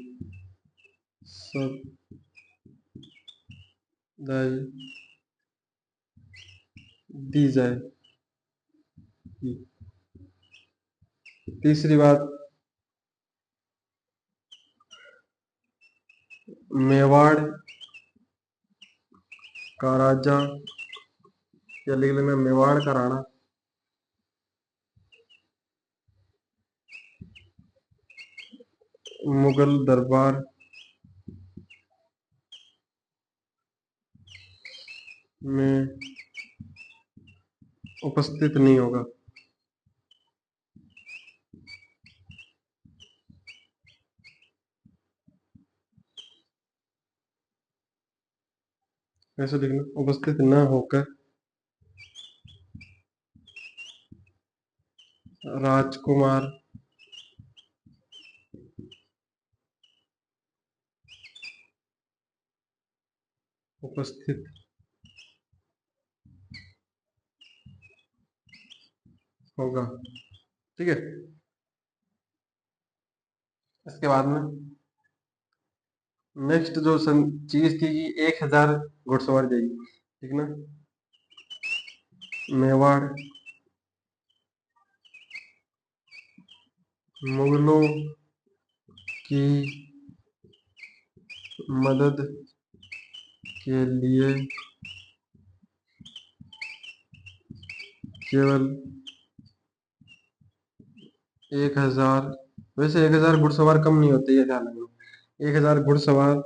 दी जाए। तीसरी बात, मेवाड़ का राजा, या लिख लेना मेवाड़ का राणा, मुगल दरबार में उपस्थित नहीं होगा। ऐसे लिखना, उपस्थित न होकर राजकुमार उपस्थित होगा। ठीक है, इसके बाद में नेक्स्ट जो चीज थी कि 1000 घुड़सवार जाएगी, ठीक ना। मेवाड़ मुगलों की मदद के लिए केवल 1000, वैसे 1000 घुड़सवार कम नहीं होते, ये ध्यान रखना। 1000 घुड़सवार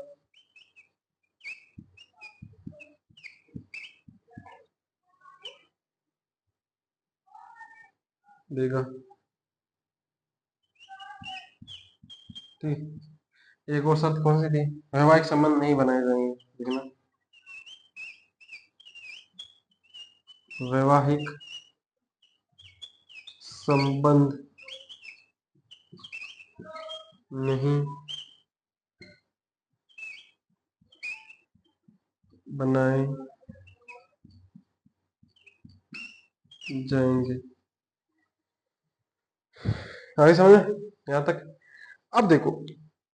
देगा। ठीक, एक और शर्त कौन सी थी? वैवाहिक संबंध नहीं बनाए जाएंगे, देखना। वैवाहिक संबंध नहीं बनाए जाएंगे। आगे समझ यहाँ तक? अब देखो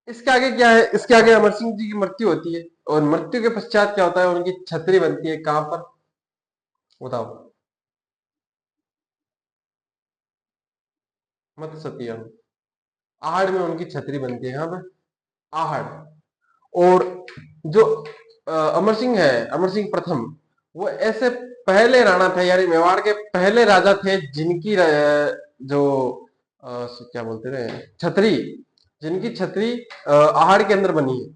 इसके आगे क्या है। इसके आगे अमर सिंह जी की मृत्यु होती है, और मृत्यु के पश्चात क्या होता है, उनकी छतरी बनती है। कहां पर बताओ? मत सतिया, आहड़ में उनकी छतरी बनती है। कहां पर? आहड़। और जो अमर सिंह है, अमर सिंह प्रथम, वो ऐसे पहले राणा थे, यानी मेवाड़ के पहले राजा थे जिनकी जो क्या बोलते थे, छतरी, जिनकी छतरी आहड़ के अंदर बनी है।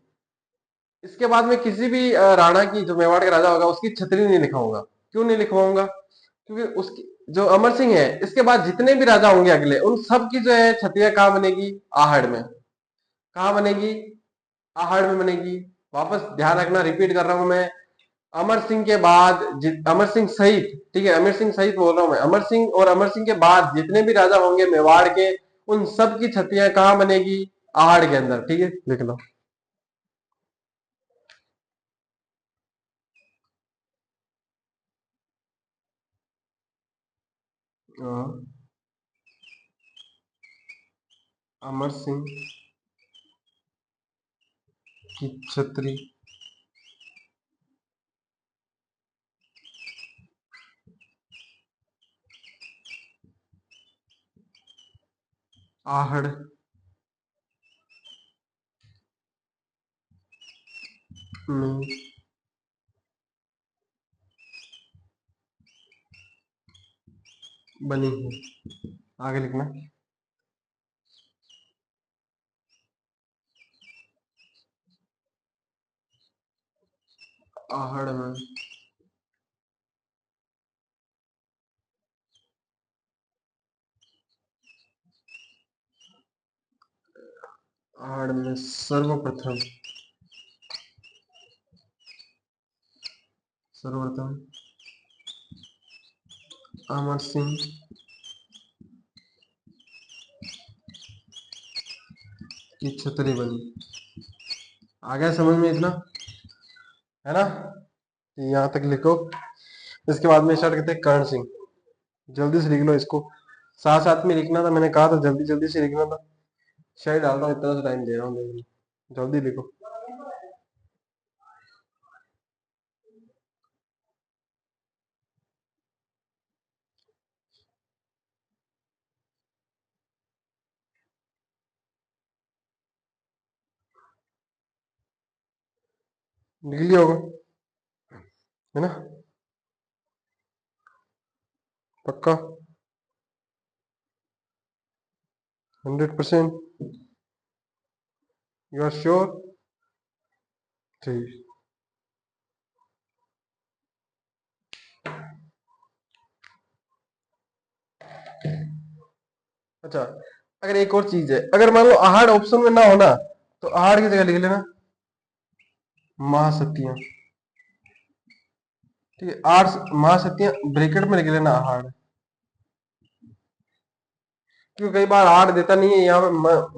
इसके बाद में किसी भी राणा की, जो मेवाड़ का राजा होगा, उसकी छतरी नहीं लिखवाऊंगा। क्यों नहीं लिखवाऊंगा? क्योंकि उसकी, जो अमर सिंह है, इसके बाद जितने भी राजा होंगे अगले, उन सब की जो है छतरियां कहाँ बनेगी? आहड़ में। कहाँ बनेगी? आहड़ में बनेगी। वापस ध्यान रखना, रिपीट कर रहा हूं मैं। अमर सिंह के बाद अमर सिंह सहित, ठीक है, अमर सिंह सहित बोल रहा हूं मैं, अमर सिंह और अमर सिंह के बाद जितने भी राजा होंगे मेवाड़ के, उन सब की छतरियां कहाँ बनेगी? आहड़ के अंदर। ठीक है, लिख लो। अमर सिंह की छतरी आहड़ में बनी है। आगे लिखना। आहड़ में आहड़ में सर्वप्रथम सर्वप्रथम अमर सिंह की छतरी बनी। आ गया समझ में इतना? है ना? यहाँ तक लिखो। इसके बाद में स्टार्ट करते हैं कर्ण सिंह। जल्दी से लिख लो इसको, साथ साथ में लिखना था, मैंने कहा था जल्दी जल्दी से लिखना था। शायद डाल रहा हूँ, इतना सा टाइम दे रहा हूँ, जल्दी लिखो। लिख लिया होगा, है ना? पक्का? 100%? You are sure? ठीक। अच्छा, अगर एक और चीज है, अगर मान लो आहड़ ऑप्शन में ना होना, तो आहड़ की जगह लिख लेना महासतियां। ठीक है, आठ महासतियां ब्रैकेट में लिख लेना आहड़। क्योंकि कई बार आहड़ देता नहीं है, यहाँ पे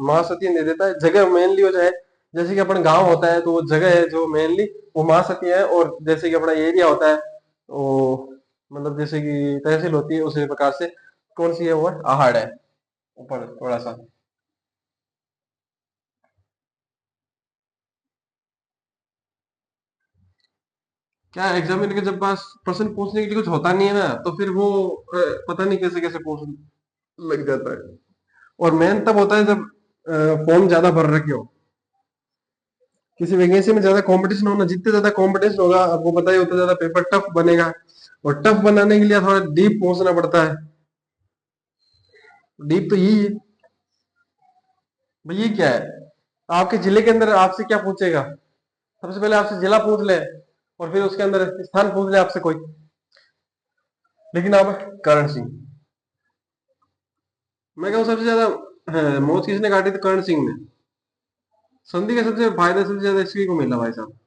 महासतियां दे देता है। जगह मेनली हो जाए, जैसे कि अपन गांव होता है तो वो जगह है जो मेनली वो महासतियां है, और जैसे कि अपना एरिया होता है वो मतलब जैसे कि तहसील होती है, उसी प्रकार से कौन सी है वो है आहड़ है ऊपर थोड़ा सा। क्या एग्जामिनर के जब पास प्रश्न पूछने के लिए कुछ होता नहीं है ना, तो फिर वो पता नहीं कैसे कैसे पूछ लग जाता है। और मेन तब होता है जब फॉर्म ज्यादा भर रखे हो, किसी वैकेंसी में ज्यादा कंपटीशन होना, जितने ज्यादा कंपटीशन होगा आपको पता ही, उतना ज्यादा पेपर टफ बनेगा। और टफ बनाने के लिए थोड़ा डीप पहुंचना पड़ता है। डीप तो यही है भाई। ये क्या है, आपके जिले के अंदर आपसे क्या पूछेगा? सबसे पहले आपसे जिला पूछ ले, और फिर उसके अंदर स्थान पूछ ले आपसे कोई। लेकिन आप करण सिंह, मैं कहूँ सबसे ज्यादा मौत किसने काटी थी? करण सिंह ने। संधि का सबसे फायदा सबसे ज्यादा इसी को मिला भाई साहब।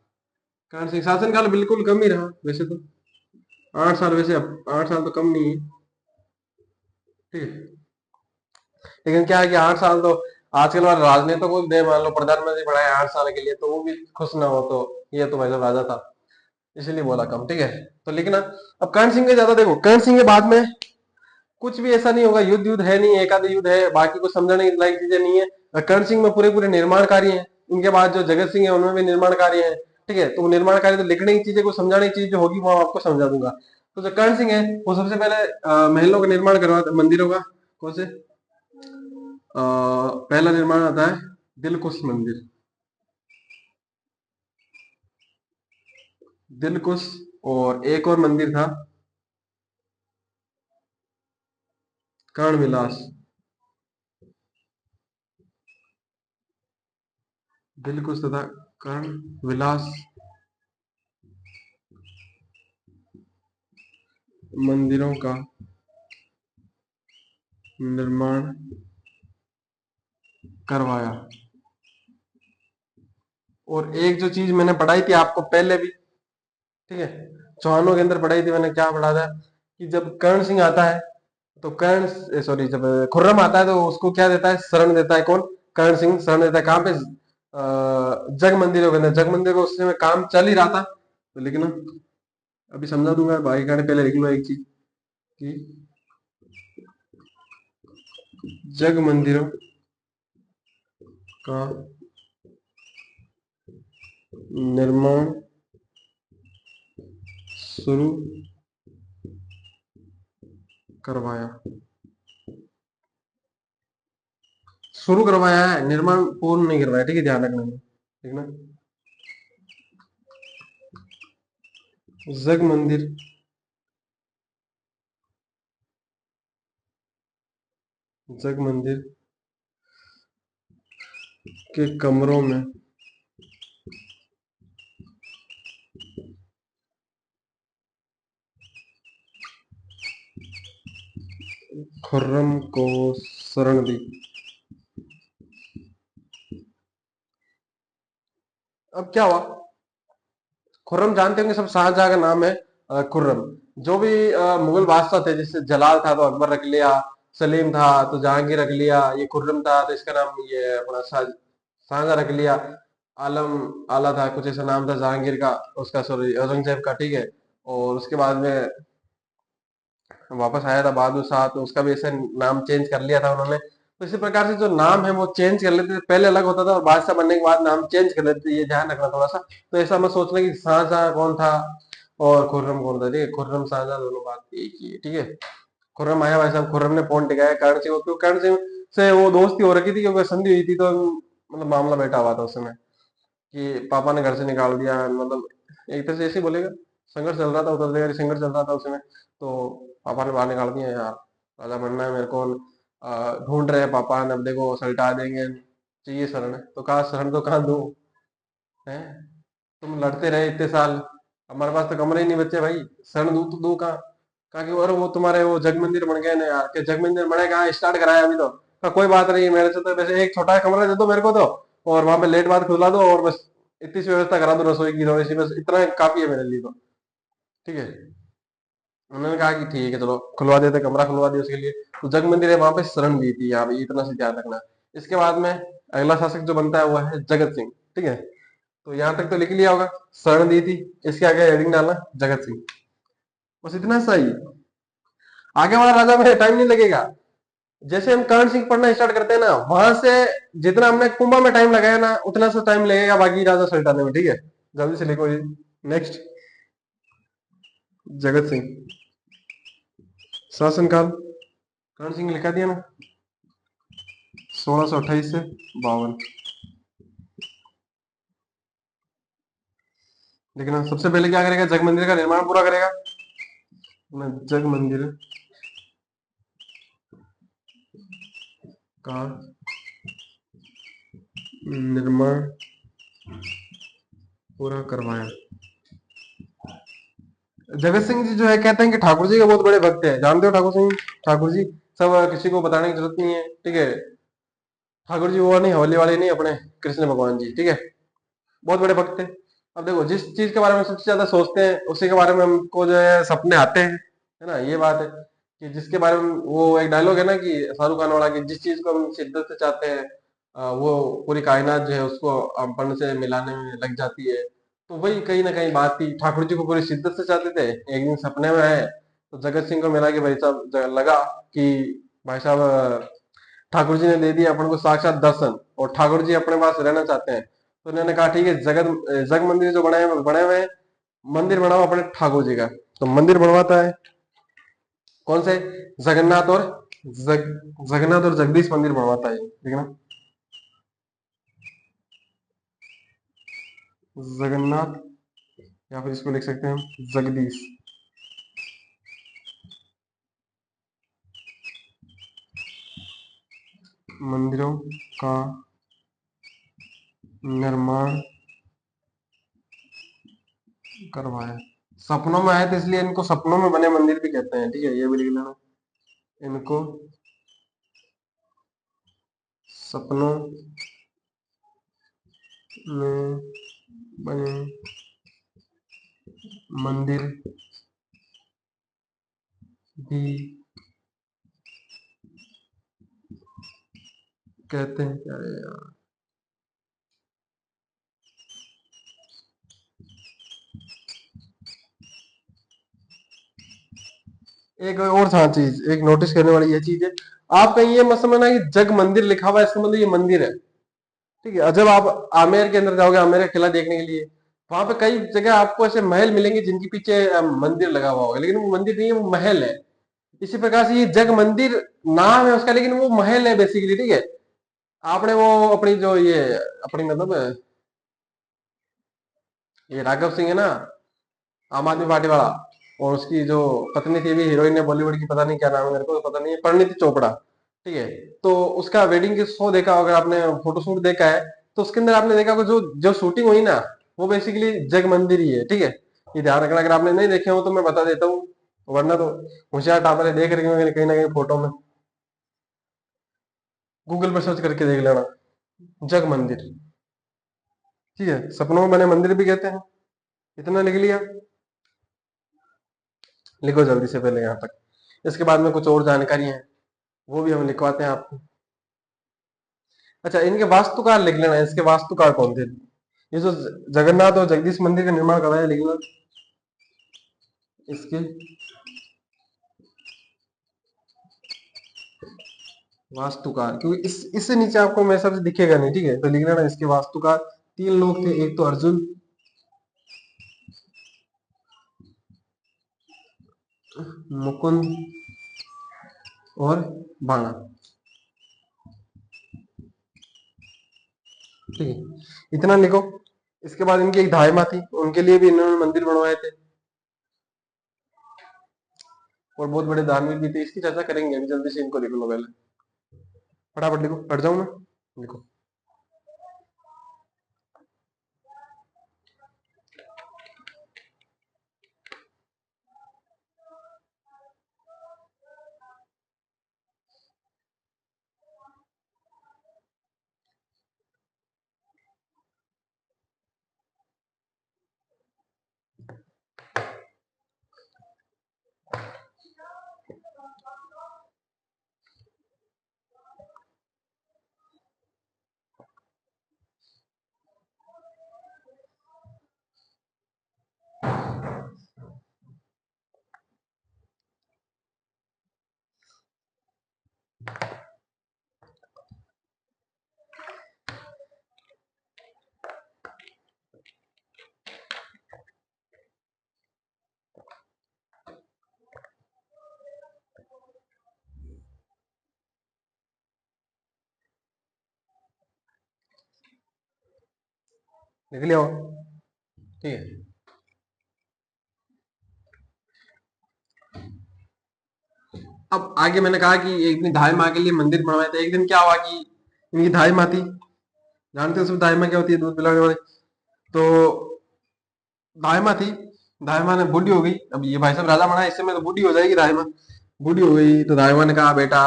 करण सिंह शासनकाल बिल्कुल कम ही रहा वैसे तो, 8 साल वैसे, अब 8 साल तो कम नहीं है। ठीक है, लेकिन क्या है कि 8 साल तो आजकल वाले राजनेता को दे, मान लो प्रधानमंत्री बढ़ाए 8 साल के लिए, तो वो भी खुश ना हो। तो ये तो भाई साहब राजा था, इसलिए बोला कम। ठीक है, तो लेकिन अब कर्ण सिंह के ज्यादा देखो, कर्ण सिंह के बाद में कुछ भी ऐसा नहीं होगा। युद्ध युद्ध है नहीं, एक आधे युद्ध है, बाकी कुछ समझने लायक चीजें नहीं है। कर्ण सिंह में पूरे पूरे निर्माण कार्य है। उनके बाद जो जगत सिंह है उनमें भी निर्माण कार्य है। ठीक है, तो निर्माण कार्य तो लिखने की चीजें, को समझाने की चीज जो होगी वो आपको समझा दूंगा। तो जो कर्ण सिंह है वो सबसे पहले महलों का निर्माण करवाते, मंदिरों का। कौन से पहला निर्माण आता है दिलकुश मंदिर। दिलकुश, और एक और मंदिर था कर्ण विलास। दिलकुश तथा कर्ण विलास मंदिरों का निर्माण करवाया। और एक जो चीज मैंने पढ़ाई थी आपको पहले भी, ठीक है, चौहानों के अंदर पढ़ाई थी मैंने, क्या पढ़ा था कि जब कर्ण सिंह आता है, तो कर्ण सॉरी जब खुर्रम आता है तो उसको क्या देता है? शरण देता है। कौन? कर्ण सिंह शरण देता है। कहाँ पे? जग मंदिरों के अंदर। जग मंदिर को उस समय काम चल ही रहा था, तो लेकिन अभी समझा दूंगा भाई, गाने पहले लिख लो एक चीज कि जग मंदिरों का निर्माण शुरू करवाया। शुरू करवाया है, निर्माण पूर्ण नहीं करवाया। ठीक है, ध्यान रखना, ठीक ना। जग मंदिर जग मंदिर के कमरों में खुर्रम को शरण दी। अब क्या हुआ? खुर्रम जानते होंगे सब, शाहजहां का नाम है खुर्रम। जो भी मुगल बादशाह थे, जैसे जलाल था तो अकबर रख लिया, सलीम था तो जहांगीर रख लिया, ये खुर्रम था तो इसका नाम ये अपना शाहजहां रख लिया। आलम आला था, कुछ ऐसा नाम था जहांगीर का, उसका सॉरी औरंगजेब का। ठीक है, और उसके बाद में वापस आया था बहादुर शाह, तो उसका भी ऐसे नाम चेंज कर लिया था उन्होंने। तो इसी प्रकार से जो नाम है वो चेंज कर लेते थे, पहले अलग होता था और बादशाह बनने के बाद नाम चेंज कर लेते थे, ये ध्यान रखना थोड़ा सा। तो ऐसा मत सोचना कि शाहजहां कौन था और खुर्रम कौन था। ठीक है, खुर्रम शाहजहां दोनों बात एक ही है। ठीक है, खुर्रम आया भाई साहब, खुर्रम ने पॉइंट टिकाया कर्ण सिंह को, क्योंकि कर्ण सिंह से वो दोस्ती हो रखी थी, क्योंकि संधि हुई थी, तो मतलब मामला बैठा हुआ था उस समय कि पापा ने घर से निकाल दिया, मतलब एक तरह से ऐसे ही बोलेगा। संघर्ष चल रहा था, उत्तर प्रदेश संघर्ष चल रहा था उस समय, तो पापा ने बाहर निकाल दिया यार, राजा बनना है मेरे को, ढूंढ रहे हैं पापा ने, अब देखो सल्टा देंगे। चाहिए शरण, तो कहा शरण तो कहाँ दूं है। तुम लड़ते रहे इतने साल, हमारे पास तो कमरे ही नहीं बचे भाई, शरण दूं तो दूं कहाँ। कहा कि अरे वो तुम्हारे वो जग मंदिर बन गए ना यार, के जग मंदिर बने कहाँ, स्टार्ट कराया अभी तो। कहा कोई बात नहीं, मेरे से तो वैसे एक छोटा कमरा दे दो मेरे को तो, और वहां पे लेट बात खुला दो, और बस इतनी सी व्यवस्था करा दो रसोई की थोड़ी सी, बस इतना काफी है मेरे लिए तो। ठीक है, उन्होंने कहा कि ठीक है चलो खुलवा देते, कमरा खुलवा दिया उसके लिए। तो जग मंदिर है वहां पे शरण दी थी, यहाँ पे इतना से ध्यान रखना। इसके बाद में अगला शासक जो बनता है वो है जगत सिंह। ठीक है, तो यहाँ तक तो लिख लिया होगा, शरण दी थी, इसके आगे हेडिंग डालना जगत सिंह, बस इतना सा ही। आगे वाला राजा में टाइम नहीं लगेगा। जैसे हम कर्ण सिंह पढ़ना स्टार्ट करते हैं ना, वहां से जितना हमने कुंभा में टाइम लगाया ना, उतना सा टाइम लगेगा बाकी राजा सल्टाने में। ठीक है, जल्दी से लिखो जी। नेक्स्ट, जगत सिंह शासनकाल, कर्ण सिंह लिखा दिया ना, 1628 से 52। देखना सबसे पहले क्या करेगा, जग मंदिर का निर्माण पूरा करेगा। जग मंदिर का निर्माण पूरा करवाया। जगत सिंह जी जो है कहते हैं कि ठाकुर जी के बहुत बड़े भक्त हैं, जानते हो ठाकुर सिंह, ठाकुर जी सब, किसी को बताने की जरूरत नहीं है। ठीक है, ठाकुर जी वो नहीं, हवली वाले नहीं, अपने कृष्ण भगवान जी। ठीक है, बहुत बड़े भक्त थे। अब देखो जिस चीज के बारे में सबसे ज्यादा सोचते हैं उसी के बारे में हमको जो है सपने आते हैं, है ना, ये बात है। कि जिसके बारे में वो एक डायलॉग है ना कि शाहरुख खान वाला, कि जिस चीज को हम शिद्दत से चाहते हैं वो पूरी कायनात जो है उसको अपन से मिलाने में लग जाती है। तो वही कहीं ना कहीं बात थी, ठाकुर जी को पूरी शिद्दत से चाहते थे, एक दिन सपने में आए तो जगत सिंह को मिला कि भाई साहब लगा कि भाई साहब ठाकुर जी ने दे दिया अपन को साक्षात दर्शन, और ठाकुर जी अपने पास रहना चाहते हैं। तो उन्होंने कहा ठीक है, जग मंदिर जो बने हुए हैं, मंदिर बनाओ अपने ठाकुर जी का। तो मंदिर बनवाता है कौन से, जगन्नाथ और जग जगन्नाथ और जगदीश मंदिर बनवाता है, देखना, जगन्नाथ, या फिर इसको लिख सकते हैं हम जगदीश मंदिरों का निर्माण करवाया। सपनों में आए थे इसलिए इनको सपनों में बने मंदिर भी कहते हैं। ठीक है, ये भी लिख लेना, इनको सपनों में बने मंदिर भी कहते हैं। क्या है यार, एक और हाँ चीज, एक नोटिस करने वाली ये चीज है, आप कहीं ये मत समझना कि जग मंदिर लिखा हुआ है इसका मतलब ये मंदिर है। ठीक है, जब आप आमेर के अंदर जाओगे, आमेर का किला देखने के लिए, वहां पे कई जगह आपको ऐसे महल मिलेंगे जिनके पीछे मंदिर लगा हुआ होगा, लेकिन वो मंदिर नहीं है, वो महल है। इसी प्रकार से ये जग मंदिर नाम है उसका, लेकिन वो महल है बेसिकली। ठीक है, आपने वो अपनी जो ये अपनी मतलब ये राघव सिंह है ना, आम आदमी पार्टी वाला, और उसकी जो पत्नी थी भी हीरोइन है बॉलीवुड की, पता नहीं क्या नाम है, मेरे को तो पता नहीं है, परिणीति चोपड़ा। ठीक है, तो उसका वेडिंग के शो देखा अगर आपने, फोटोशूट देखा है, तो उसके अंदर आपने देखा होगा जो जो शूटिंग हुई ना, वो बेसिकली जग मंदिर ही है। ठीक है, ये ध्यान रखना, अगर आपने नहीं देखे हो तो मैं बता देता हूँ, वरना तो होशियार टापरे देख रहे होंगे कहीं ना कहीं फोटो में, गूगल पर सर्च करके देख लेना, जग मंदिर। ठीक है, सपनों में बने मंदिर भी कहते हैं। इतना लिख लिया, लिखो जल्दी से पहले यहाँ तक। इसके बाद में कुछ और जानकारी है, वो भी हम लिखवाते हैं आपको। अच्छा, इनके वास्तुकार लिख लेना, इसके वास्तुकार कौन थे। ये जो जगन्नाथ और जगदीश मंदिर का निर्माण कराया, लिखना इसके वास्तुकार, क्योंकि इस इससे नीचे आपको मेरे हिसाब से दिखेगा नहीं। ठीक है, तो लिख लेना इसके वास्तुकार। तीन लोग थे, एक तो अर्जुन, मुकुंद और बाणा। ठीक है, इतना लिखो। इसके बाद इनकी एक धाय माँ थी, उनके लिए भी इन्होंने मंदिर बनवाए थे, और बहुत बड़े धार्मिक भी थे, इसकी चर्चा करेंगे अभी, जल्दी से इनको लिख लो पहले, फटाफट लिखो, हट जाऊं मैं, लिखो। लिख लिया हो, ठीक है। अब आगे मैंने कहा कि एक दिन धाई माँ के लिए मंदिर बनवाए थे। एक दिन क्या हुआ कि इनकी धाई माँ थी, जानते हो सब धाई माँ क्या होती है, दूध पिलाने वाली। तो धाई माँ थी, धाई माँ ने बूढ़ी हो गई। अब ये भाई साहब राजा बना है, इससे में तो बूढ़ी हो जाएगी धाई माँ। बूढ़ी हो गई तो धाई माँ ने कहा बेटा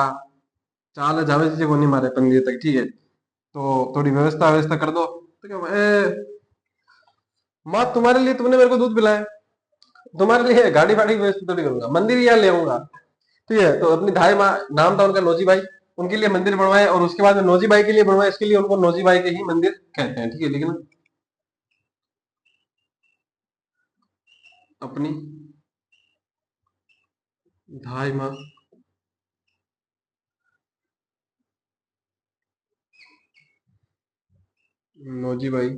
चाल जावे से को नहीं मारे पंडित तक, ठीक है, तो थोड़ी व्यवस्था व्यवस्था कर दो। तो क्या माँ तुम्हारे लिए तुमने मेरे को दूध पिलाया, तुम्हारे लिए गाड़ी फाड़ी की व्यवस्था थोड़ी करूंगा, मंदिर यहाँ ले आऊंगा, ठीक है। तो अपनी धाई माँ, नाम था उनका नौजी भाई, उनके लिए मंदिर बनवाए और उसके बाद में नौजी भाई के लिए बनवाए, इसके लिए उनको नौजी भाई के ही मंदिर कहते हैं, ठीक है। लेकिन अपनी धाई माँ नौजी भाई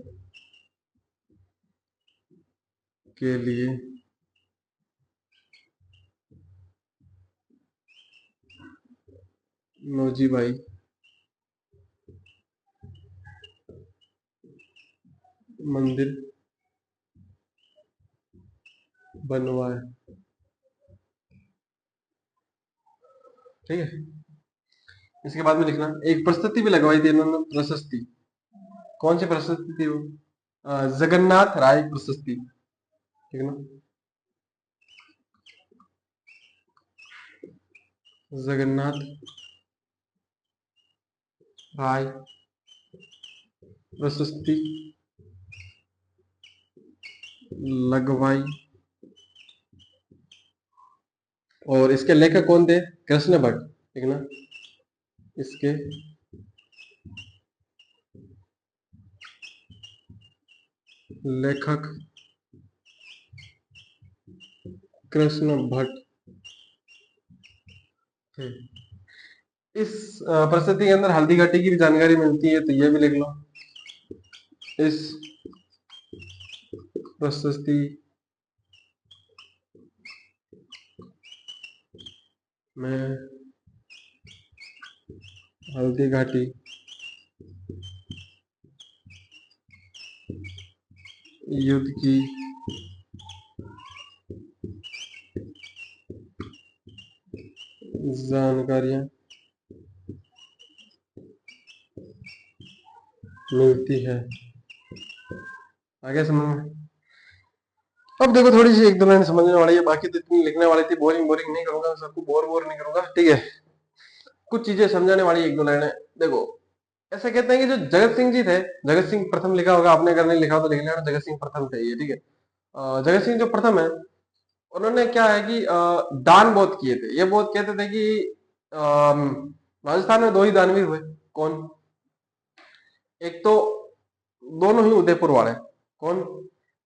के लिए नौजी भाई मंदिर बनवाए, ठीक है। इसके बाद में लिखना एक प्रशस्ति भी लगवाई थी इन्होंने, प्रशस्ति। कौन सी प्रशस्ति थी वो? जगन्नाथ राय प्रशस्ति, ठीक है ना। जगन्नाथ राय प्रशस्ति लगवाई। और इसके लेखक कौन थे? कृष्ण भट्ट, ठीक है ना। इसके लेखक कृष्ण भट्ट थे। इस प्रसिद्धि के अंदर हल्दी घाटी की भी जानकारी मिलती है, तो ये भी लिख लो। इस प्रशस्ति में हल्दी घाटी युद्ध की जानकारियां मिलती है। आगे समझ में? अब देखो थोड़ी सी एक दो लाइन समझने वाली है, बाकी तो इतनी लिखने वाली थी, बोरिंग बोरिंग नहीं करूंगा, सबको बोर बोर नहीं करूंगा, ठीक है। कुछ चीजें समझाने वाली एक दो लाइनें। देखो ऐसा कहते हैं कि जो जगत सिंह जी थे, जगत सिंह प्रथम लिखा होगा आपने, अगर नहीं लिखा हो तो लिख लेना, जगत सिंह प्रथम थे ये, ठीक है। जगत सिंह जो प्रथम है, उन्होंने क्या है कि दान बहुत किए थे। ये बहुत कहते थे कि राजस्थान में दो ही दानवीर हुए। कौन? एक तो दोनों ही उदयपुर वाले। कौन?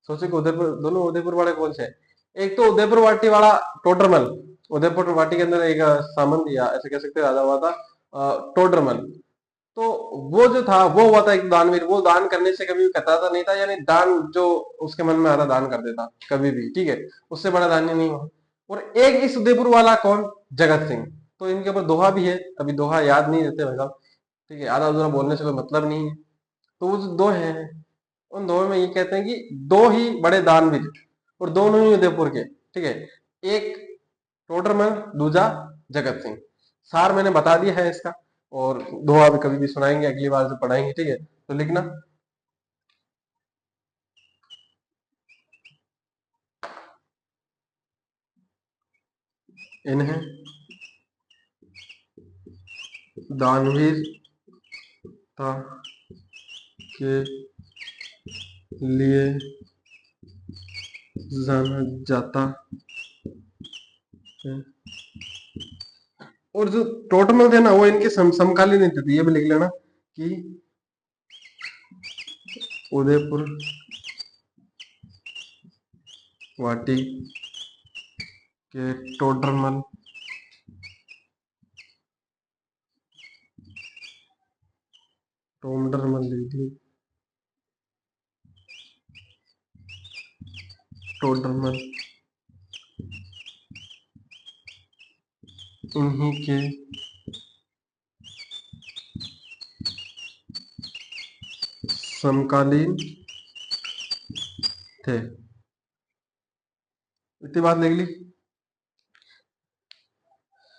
सोचे कि उदयपुर, दोनों उदयपुर वाले कौन से? एक तो उदयपुर वाटी वाला टोडरमल। उदयपुर वाटी के अंदर एक सामंत या ऐसे कह सकते हैं राजा हुआ था, टोडरमल। तो वो जो था वो हुआ था एक दानवीर। वो दान करने से कभी भी कतराता नहीं था, यानी दान जो उसके मन में आता दान कर देता कभी भी, ठीक है। उससे बड़ा दान नहीं हुआ। और एक इस उदयपुर वाला कौन? जगत सिंह। तो इनके ऊपर दोहा भी है, अभी दोहा याद नहीं रहते भाई साहब, ठीक है, आधा अधूरा बोलने से कोई मतलब नहीं है। तो वो जो दो हैं, उन दोनों में ये कहते हैं कि दो ही बड़े दानवीर और दोनों ही उदयपुर के, ठीक है। एक टोडरमल, दूजा जगत सिंह। सार मैंने बता दिया है इसका, और दोहा भी कभी भी सुनाएंगे, अगली बार से पढ़ाएंगे, ठीक है। तो लिखना इन्हें दानवीर था के लिए जाना जाता है। और जो टोटमल थे ना, वो इनके समकालीन थे, तो ये भी लिख लेना कि उदयपुर वाटी के टोडरमल टोडरमल लिख दी, टोडरमल इन्हीं के समकालीन थे। इतनी बात लिख ली।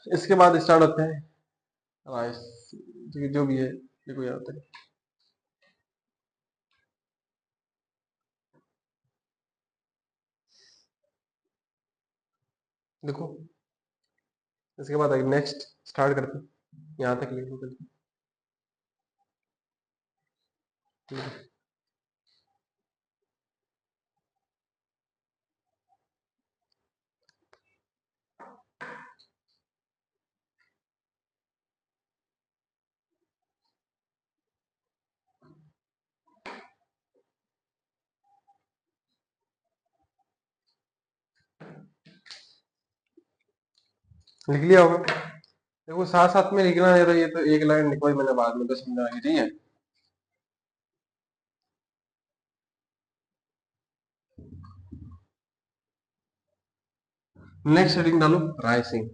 इसके बाद स्टार्ट होते हैं राइस, जो भी है देखो यहाँ तक। देखो इसके बाद नेक्स्ट स्टार्ट करते हैं, यहाँ तक लिख लो। लिख लिया होगा। देखो साथ साथ में लिखना है, तो ये तो एक लाइन लिखवाई मैंने, बाद में तो समझा आगे, ठीक है। नेक्स्ट हेडिंग डालो राय सिंह।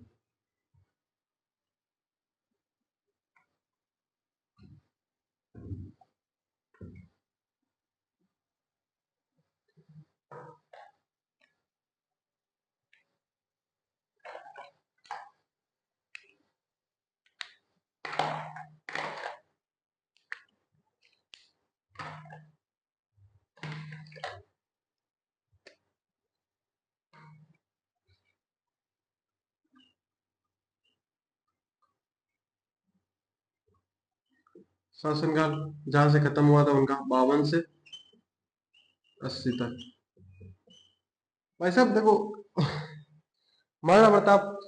शासनकाल जहां से खत्म हुआ था उनका 52 से 80 तक। भाई साहब देखो, महाराणा प्रताप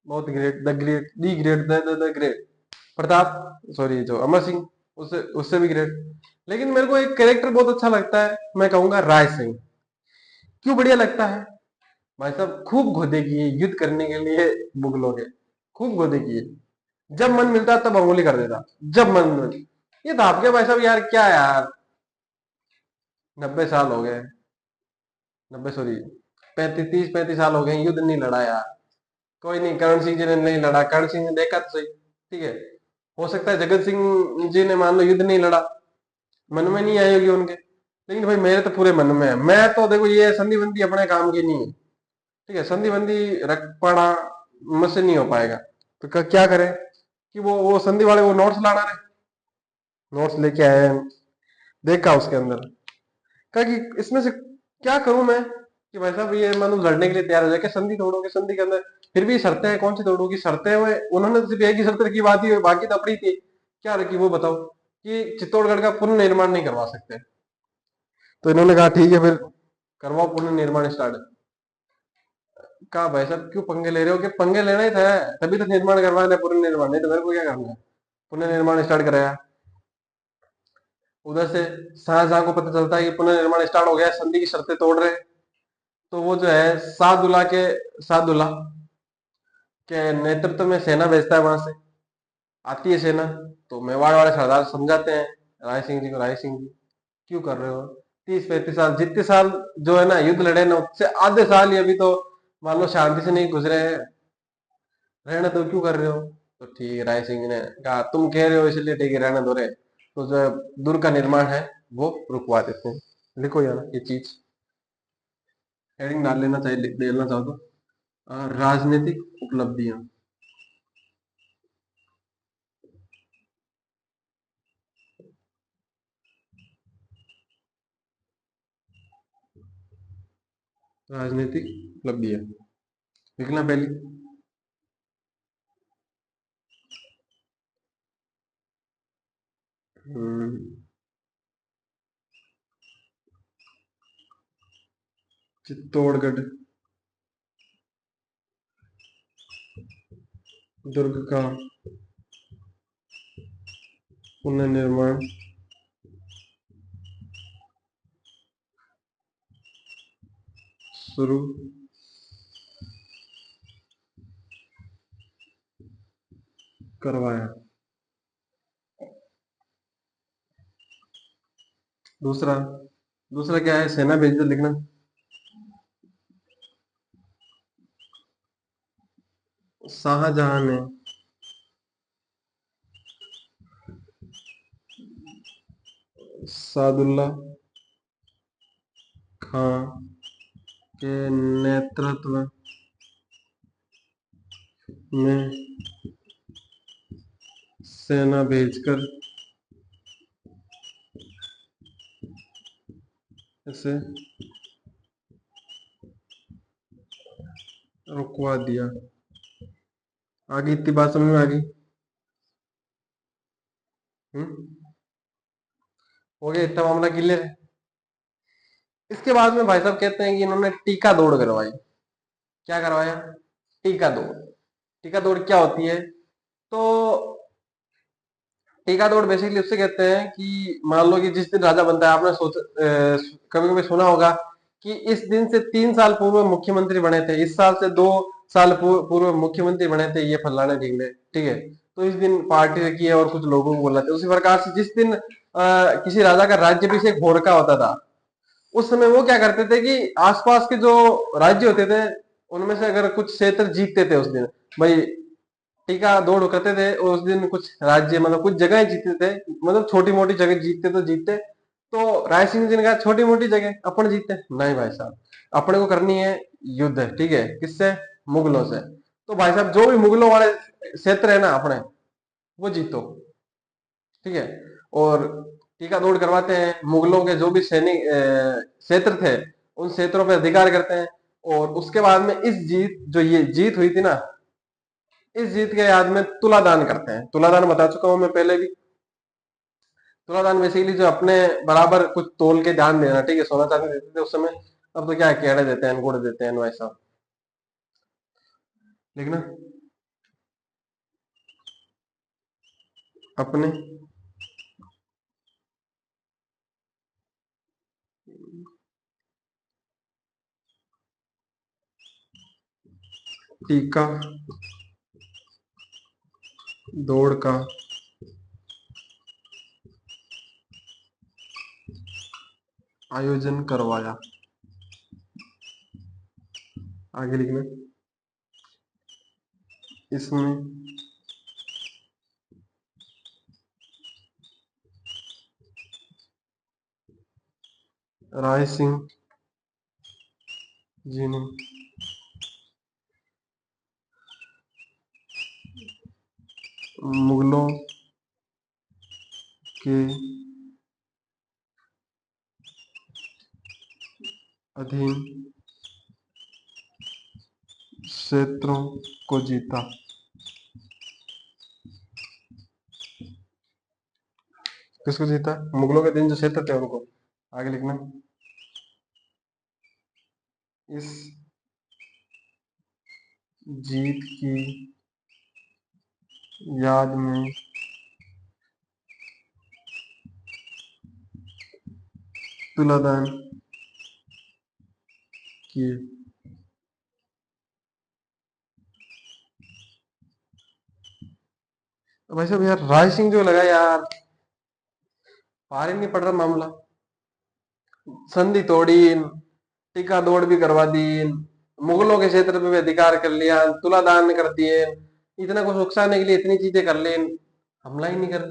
बहुत great, the great, the great, the great Pratap, sorry जो अमर सिंह, उससे उससे भी ग्रेट। लेकिन मेरे को एक कैरेक्टर बहुत अच्छा लगता है, मैं कहूंगा राय सिंह। क्यों बढ़िया लगता है? भाई साहब खूब घोदे किए युद्ध करने के लिए मुगलों के, खूब घोदे किए। जब मन मिलता तब अंगुली कर देता, जब मन मिल। ये था आपके भाई साहब, यार क्या यार, 90 साल हो गए, 90 सॉरी 35, 30-35 साल हो गए, युद्ध नहीं लड़ा यार। कोई नहीं, करण सिंह जी ने नहीं लड़ा, करण सिंह ने देखा तो सही, ठीक है। हो सकता है जगत सिंह जी ने मान लो युद्ध नहीं लड़ा, मन में नहीं आई होगी उनके, लेकिन भाई मेरे तो पूरे मन में है। मैं तो देखो ये संधि बंदी अपने काम की नहीं है, ठीक है। संधि बंदी रख पड़ा मुझसे नहीं हो पाएगा, तो क्या करें कि वो संधि वाले वो नोट्स लाना रहे, नोट्स लेके आए हैं, देखा उसके अंदर, कहा कि इसमें से क्या करूं मैं कि भाई साहब ये मतलब लड़ने के लिए तैयार हो जाए, क्या संधि तोड़ोगे, संधि के अंदर फिर भी शर्तें हैं, कौन सी तोड़ोगी शर्तें हुए, उन्होंने तो सिर्फ एक ही शर्त रखी, बात ही बाकी तो अपनी थी। क्या रखी वो बताओ, कि चित्तौड़गढ़ का पुनर्निर्माण नहीं करवा सकते। तो इन्होंने कहा ठीक है फिर करवाओ पुनर्निर्माण स्टार्ट। कहा भाई साहब क्यों पंगे ले रहे हो, कि पंगे लेना ही था, तभी तो निर्माण करवाना है, पुनर्निर्माण नहीं तो मेरे को क्या करना है। पुनर्निर्माण स्टार्ट कराया। उधर से शाहजहां को पता चलता है कि पुनर्निर्माण स्टार्ट हो गया, संधि की शर्तें तोड़ रहे हैं। तो वो जो है सादुल्ला के नेतृत्व में सेना भेजता है, वहां से आती है सेना। तो मेवाड़ वाले सरदार समझाते हैं राय सिंह जी को, राय सिंह जी क्यों कर रहे हो, 30-35 साल जितने साल जो है ना युद्ध लड़े ना, उससे आधे साल ही अभी तो मान लो शांति से नहीं गुजरे हैं, रहने दो क्यों कर रहे हो। तो ठीक है, राय सिंह ने कहा तुम कह रहे हो इसलिए ठीक है, रहने दो रे। तो जो दुर्ग का निर्माण है वो रुकवा देते हैं। लिखो यार ये चीज, हेडिंग डाल लेना चाहिए, लिख देना चाहो तो। राजनीतिक उपलब्धियां। राजनीतिक उपलब्धियां लिखना पहली। हम्म, चित्तौड़गढ़ दुर्ग का पुनर्निर्माण शुरू करवाया। दूसरा, दूसरा क्या है, सेना भेज दो लिखना। शाहजहां ने सादुल्ला खां के नेतृत्व में सेना भेजकर इसे रुकवा दिया। आगे इतनी बात समझ में आ गई? हो गया इतना मामला क्लियर है। इसके बाद में भाई साहब कहते हैं कि इन्होंने टीका दौड़ करवाई। क्या करवाया? टीका दौड़। टीका दौड़ क्या होती है? तो टीका दौड़ बेसिकली उससे कहते हैं कि मान लो कि जिस दिन राजा बनता है, आपने सोच कभी कभी सुना होगा कि इस दिन से 3 साल पूर्व मुख्यमंत्री बने थे, इस साल से 2 साल पूर्व मुख्यमंत्री बने थे ये फलाने ढींगने, ठीक है। तो इस दिन पार्टी रखी है और कुछ लोगों को बोला था। उसी प्रकार से जिस दिन किसी राजा का राज्याभिषेक हो रखा होता था, उस समय वो क्या करते थे कि आसपास के जो राज्य होते थे उनमें से अगर कुछ क्षेत्र जीतते थे उस दिन, भाई टीका दौड़ करते थे और उस दिन कुछ राज्य मतलब कुछ जगह जीतते थे, मतलब छोटी मोटी जगह जीतते तो जीतते। तो राय सिंह जी ने कहा छोटी मोटी जगह अपन जीतते नहीं भाई साहब, अपने को करनी है युद्ध, ठीक है। किससे? मुगलों से। तो भाई साहब जो भी मुगलों वाले क्षेत्र है ना अपने, वो जीतो, ठीक है। और टीका दौड़ करवाते हैं, मुगलों के जो भी सैनिक क्षेत्र थे उन क्षेत्रों पर अधिकार करते हैं। और उसके बाद में इस जीत जो ये जीत हुई थी ना, इस जीत के याद में तुलादान करते हैं। तुलादान बता चुका हूं मैं पहले भी। तुलादान बेसिकली जो अपने बराबर कुछ तोल के दान देना, ठीक है। सोना चांदी देते थे उस समय, अब तो क्या है, केड़े देते हैं, गुड़ देते हैं, वैसा। लिखना अपने टीका दौड़ का आयोजन करवाया। आगे लिखना इसमें राय सिंह जी ने मुगलों के अधीन क्षेत्रों को जीता। किसको जीता? मुगलों के अधीन जो क्षेत्र थे उनको। आगे लिखना इस जीत की याद में तुलादान किए। भाई साहब यार राय सिंह जो लगा यार, पार ही नहीं पड़ रहा मामला। संधि तोड़ी, टीका दौड़ भी करवा दी, मुगलों के क्षेत्र पे भी अधिकार कर लिया, तुलादान कर दिए, इतना कुछ उकसाने के लिए इतनी चीजें कर ली, हमला ही नहीं कर,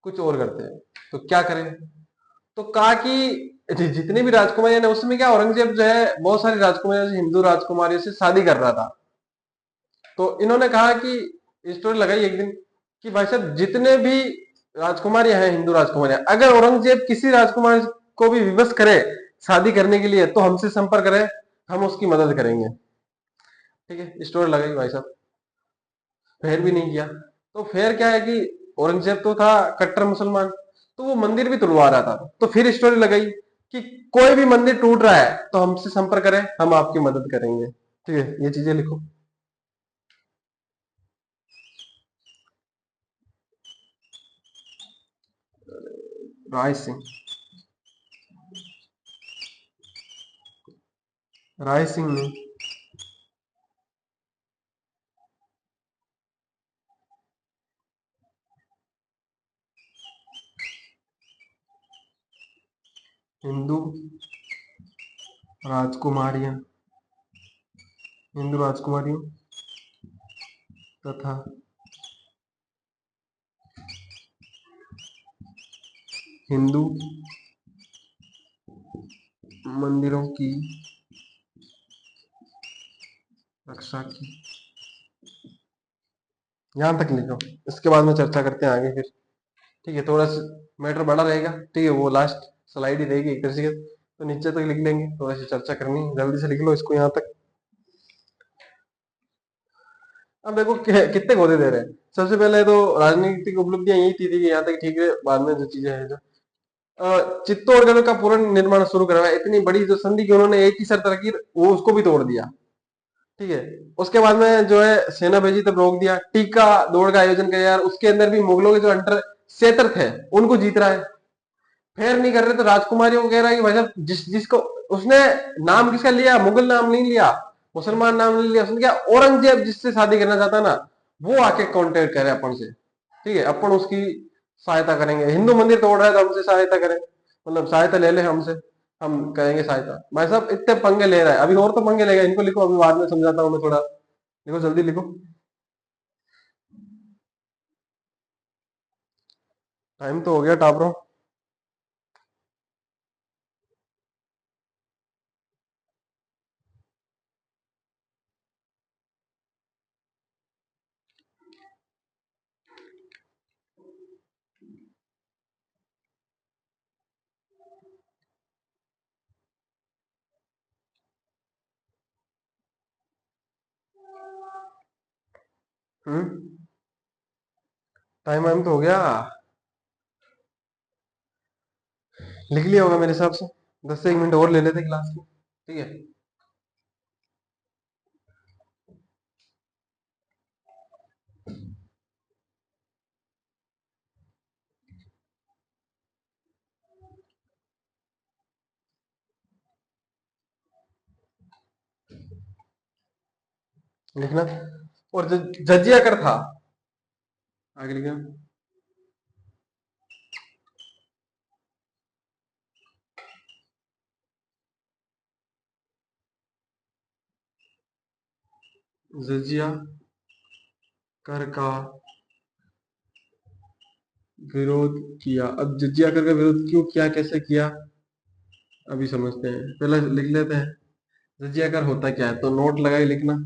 कुछ और करते हैं। तो क्या करें? तो कहा कि जितने भी राजकुमारी ने, उसमें क्या औरंगजेब जो है बहुत सारी राजकुमारियों से, हिंदू राजकुमारियों से शादी कर रहा था। तो इन्होंने कहा कि स्टोरी लगाई एक दिन कि भाई साहब जितने भी राजकुमारियां हैं, हिंदू राजकुमारियां, अगर औरंगजेब किसी राजकुमारी को भी विवश करे शादी करने के लिए तो हमसे संपर्क करें, हम उसकी मदद करेंगे, ठीक है। स्टोरी लगाई भाई साहब, फिर भी नहीं किया। तो फिर क्या है कि औरंगजेब तो था कट्टर मुसलमान, तो वो मंदिर भी तुड़वा रहा था। तो फिर स्टोरी लगाई कि कोई भी मंदिर टूट रहा है तो हमसे संपर्क करें, हम आपकी मदद करेंगे, ठीक है। ये चीजें लिखो। राय सिंह, राय सिंह ने हिंदू राजकुमारियां हिंदू राजकुमारियों तथा हिंदू मंदिरों की रक्षा की, यहां तक लिखो। इसके बाद में चर्चा करते हैं आगे फिर। ठीक है, थोड़ा सा मैटर बड़ा रहेगा। ठीक है, वो लास्ट स्लाइड ही रहेगी एक तरह से, तो नीचे तक लिख लेंगे, थोड़ा सी चर्चा करनी है, जल्दी से लिख लो इसको यहाँ तक। अब देखो कितने गोदे दे रहे हैं। सबसे पहले तो राजनीतिक उपलब्धियां यही थी कि यहाँ तक ठीक है, बाद में जो चीजें हैं, जो चित्तौड़गढ़ का पुनर्निर्माण शुरू करवाया, इतनी बड़ी जो संधि की उन्होंने एक ही शर्त रखी, वो उसको भी तोड़ दिया। ठीक है, उसके बाद में जो है सेना भेजी तब रोक दिया। टीका दौड़ का आयोजन किया यार, उसके अंदर भी मुगलों के जो अंडर क्षेत्र थे उनको जीत रहा है। फेयर नहीं कर रहे तो राजकुमारियों को कह रहा है कि भाई साहब, जिसको उसने नाम किसका लिया, मुगल नाम नहीं लिया, मुसलमान नाम नहीं लिया, उसने क्या औरंगजेब जिससे शादी करना चाहता ना, वो आके कांटेक्ट करे अपन से। ठीक है, अपन उसकी सहायता करेंगे। हिंदू मंदिर तोड़ रहा है तो हमसे सहायता करें, मतलब सहायता ले ले हमसे, हम करेंगे सहायता। भाई साहब इतने पंगे ले रहा है, अभी और तो पंगे लेगा, इनको लिखो, अभी बाद में समझाता हूँ मैं थोड़ा। लिखो जल्दी लिखो, टाइम तो हो गया टापरो। टाइम वाइम तो हो गया, लिख लिया होगा मेरे हिसाब से। 10 से 1 मिनट और ले लेते क्लास की। ठीक है, लिखना। और जजिया कर था, आगे लिखना। जजिया कर का विरोध किया। अब जजिया कर का विरोध क्यों किया, कैसे किया, अभी समझते हैं, पहले लिख लेते हैं। जजिया कर होता क्या है, तो नोट लगाई लिखना।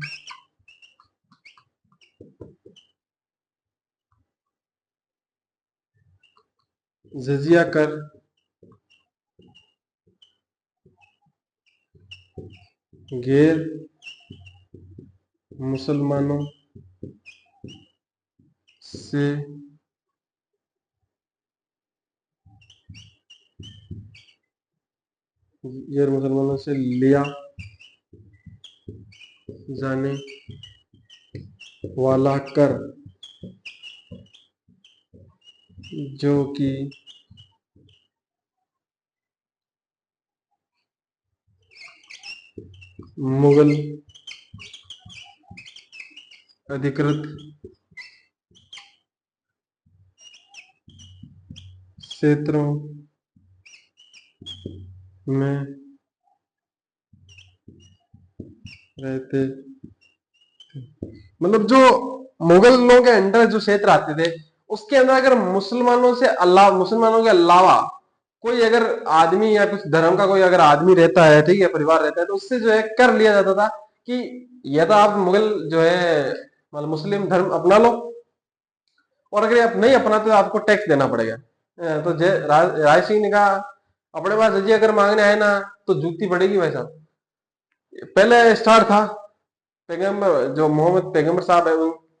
जजिया कर गैर मुसलमानों से गैर मुसलमानों से लिया जाने वाला कर, जो कि मुगल अधिकृत क्षेत्रों में रहते, मतलब जो मुगलों के अंडर जो क्षेत्र आते थे, उसके अंदर अगर मुसलमानों के अलावा कोई अगर आदमी या कुछ धर्म का कोई अगर आदमी रहता है, ठीक है, परिवार रहता है, तो उससे जो है कर लिया जाता था कि या तो आप मुगल जो है मतलब मुस्लिम धर्म अपना लो, और अगर आप नहीं अपनाते तो आपको टैक्स देना पड़ेगा। तो राज सिंह ने कहा अपने पास जजिया अगर मांगने आए ना तो जूती पड़ेगी भाई साहब। पहले स्टार्ट था पैगंबर, जो मोहम्मद पैगंबर साहब है,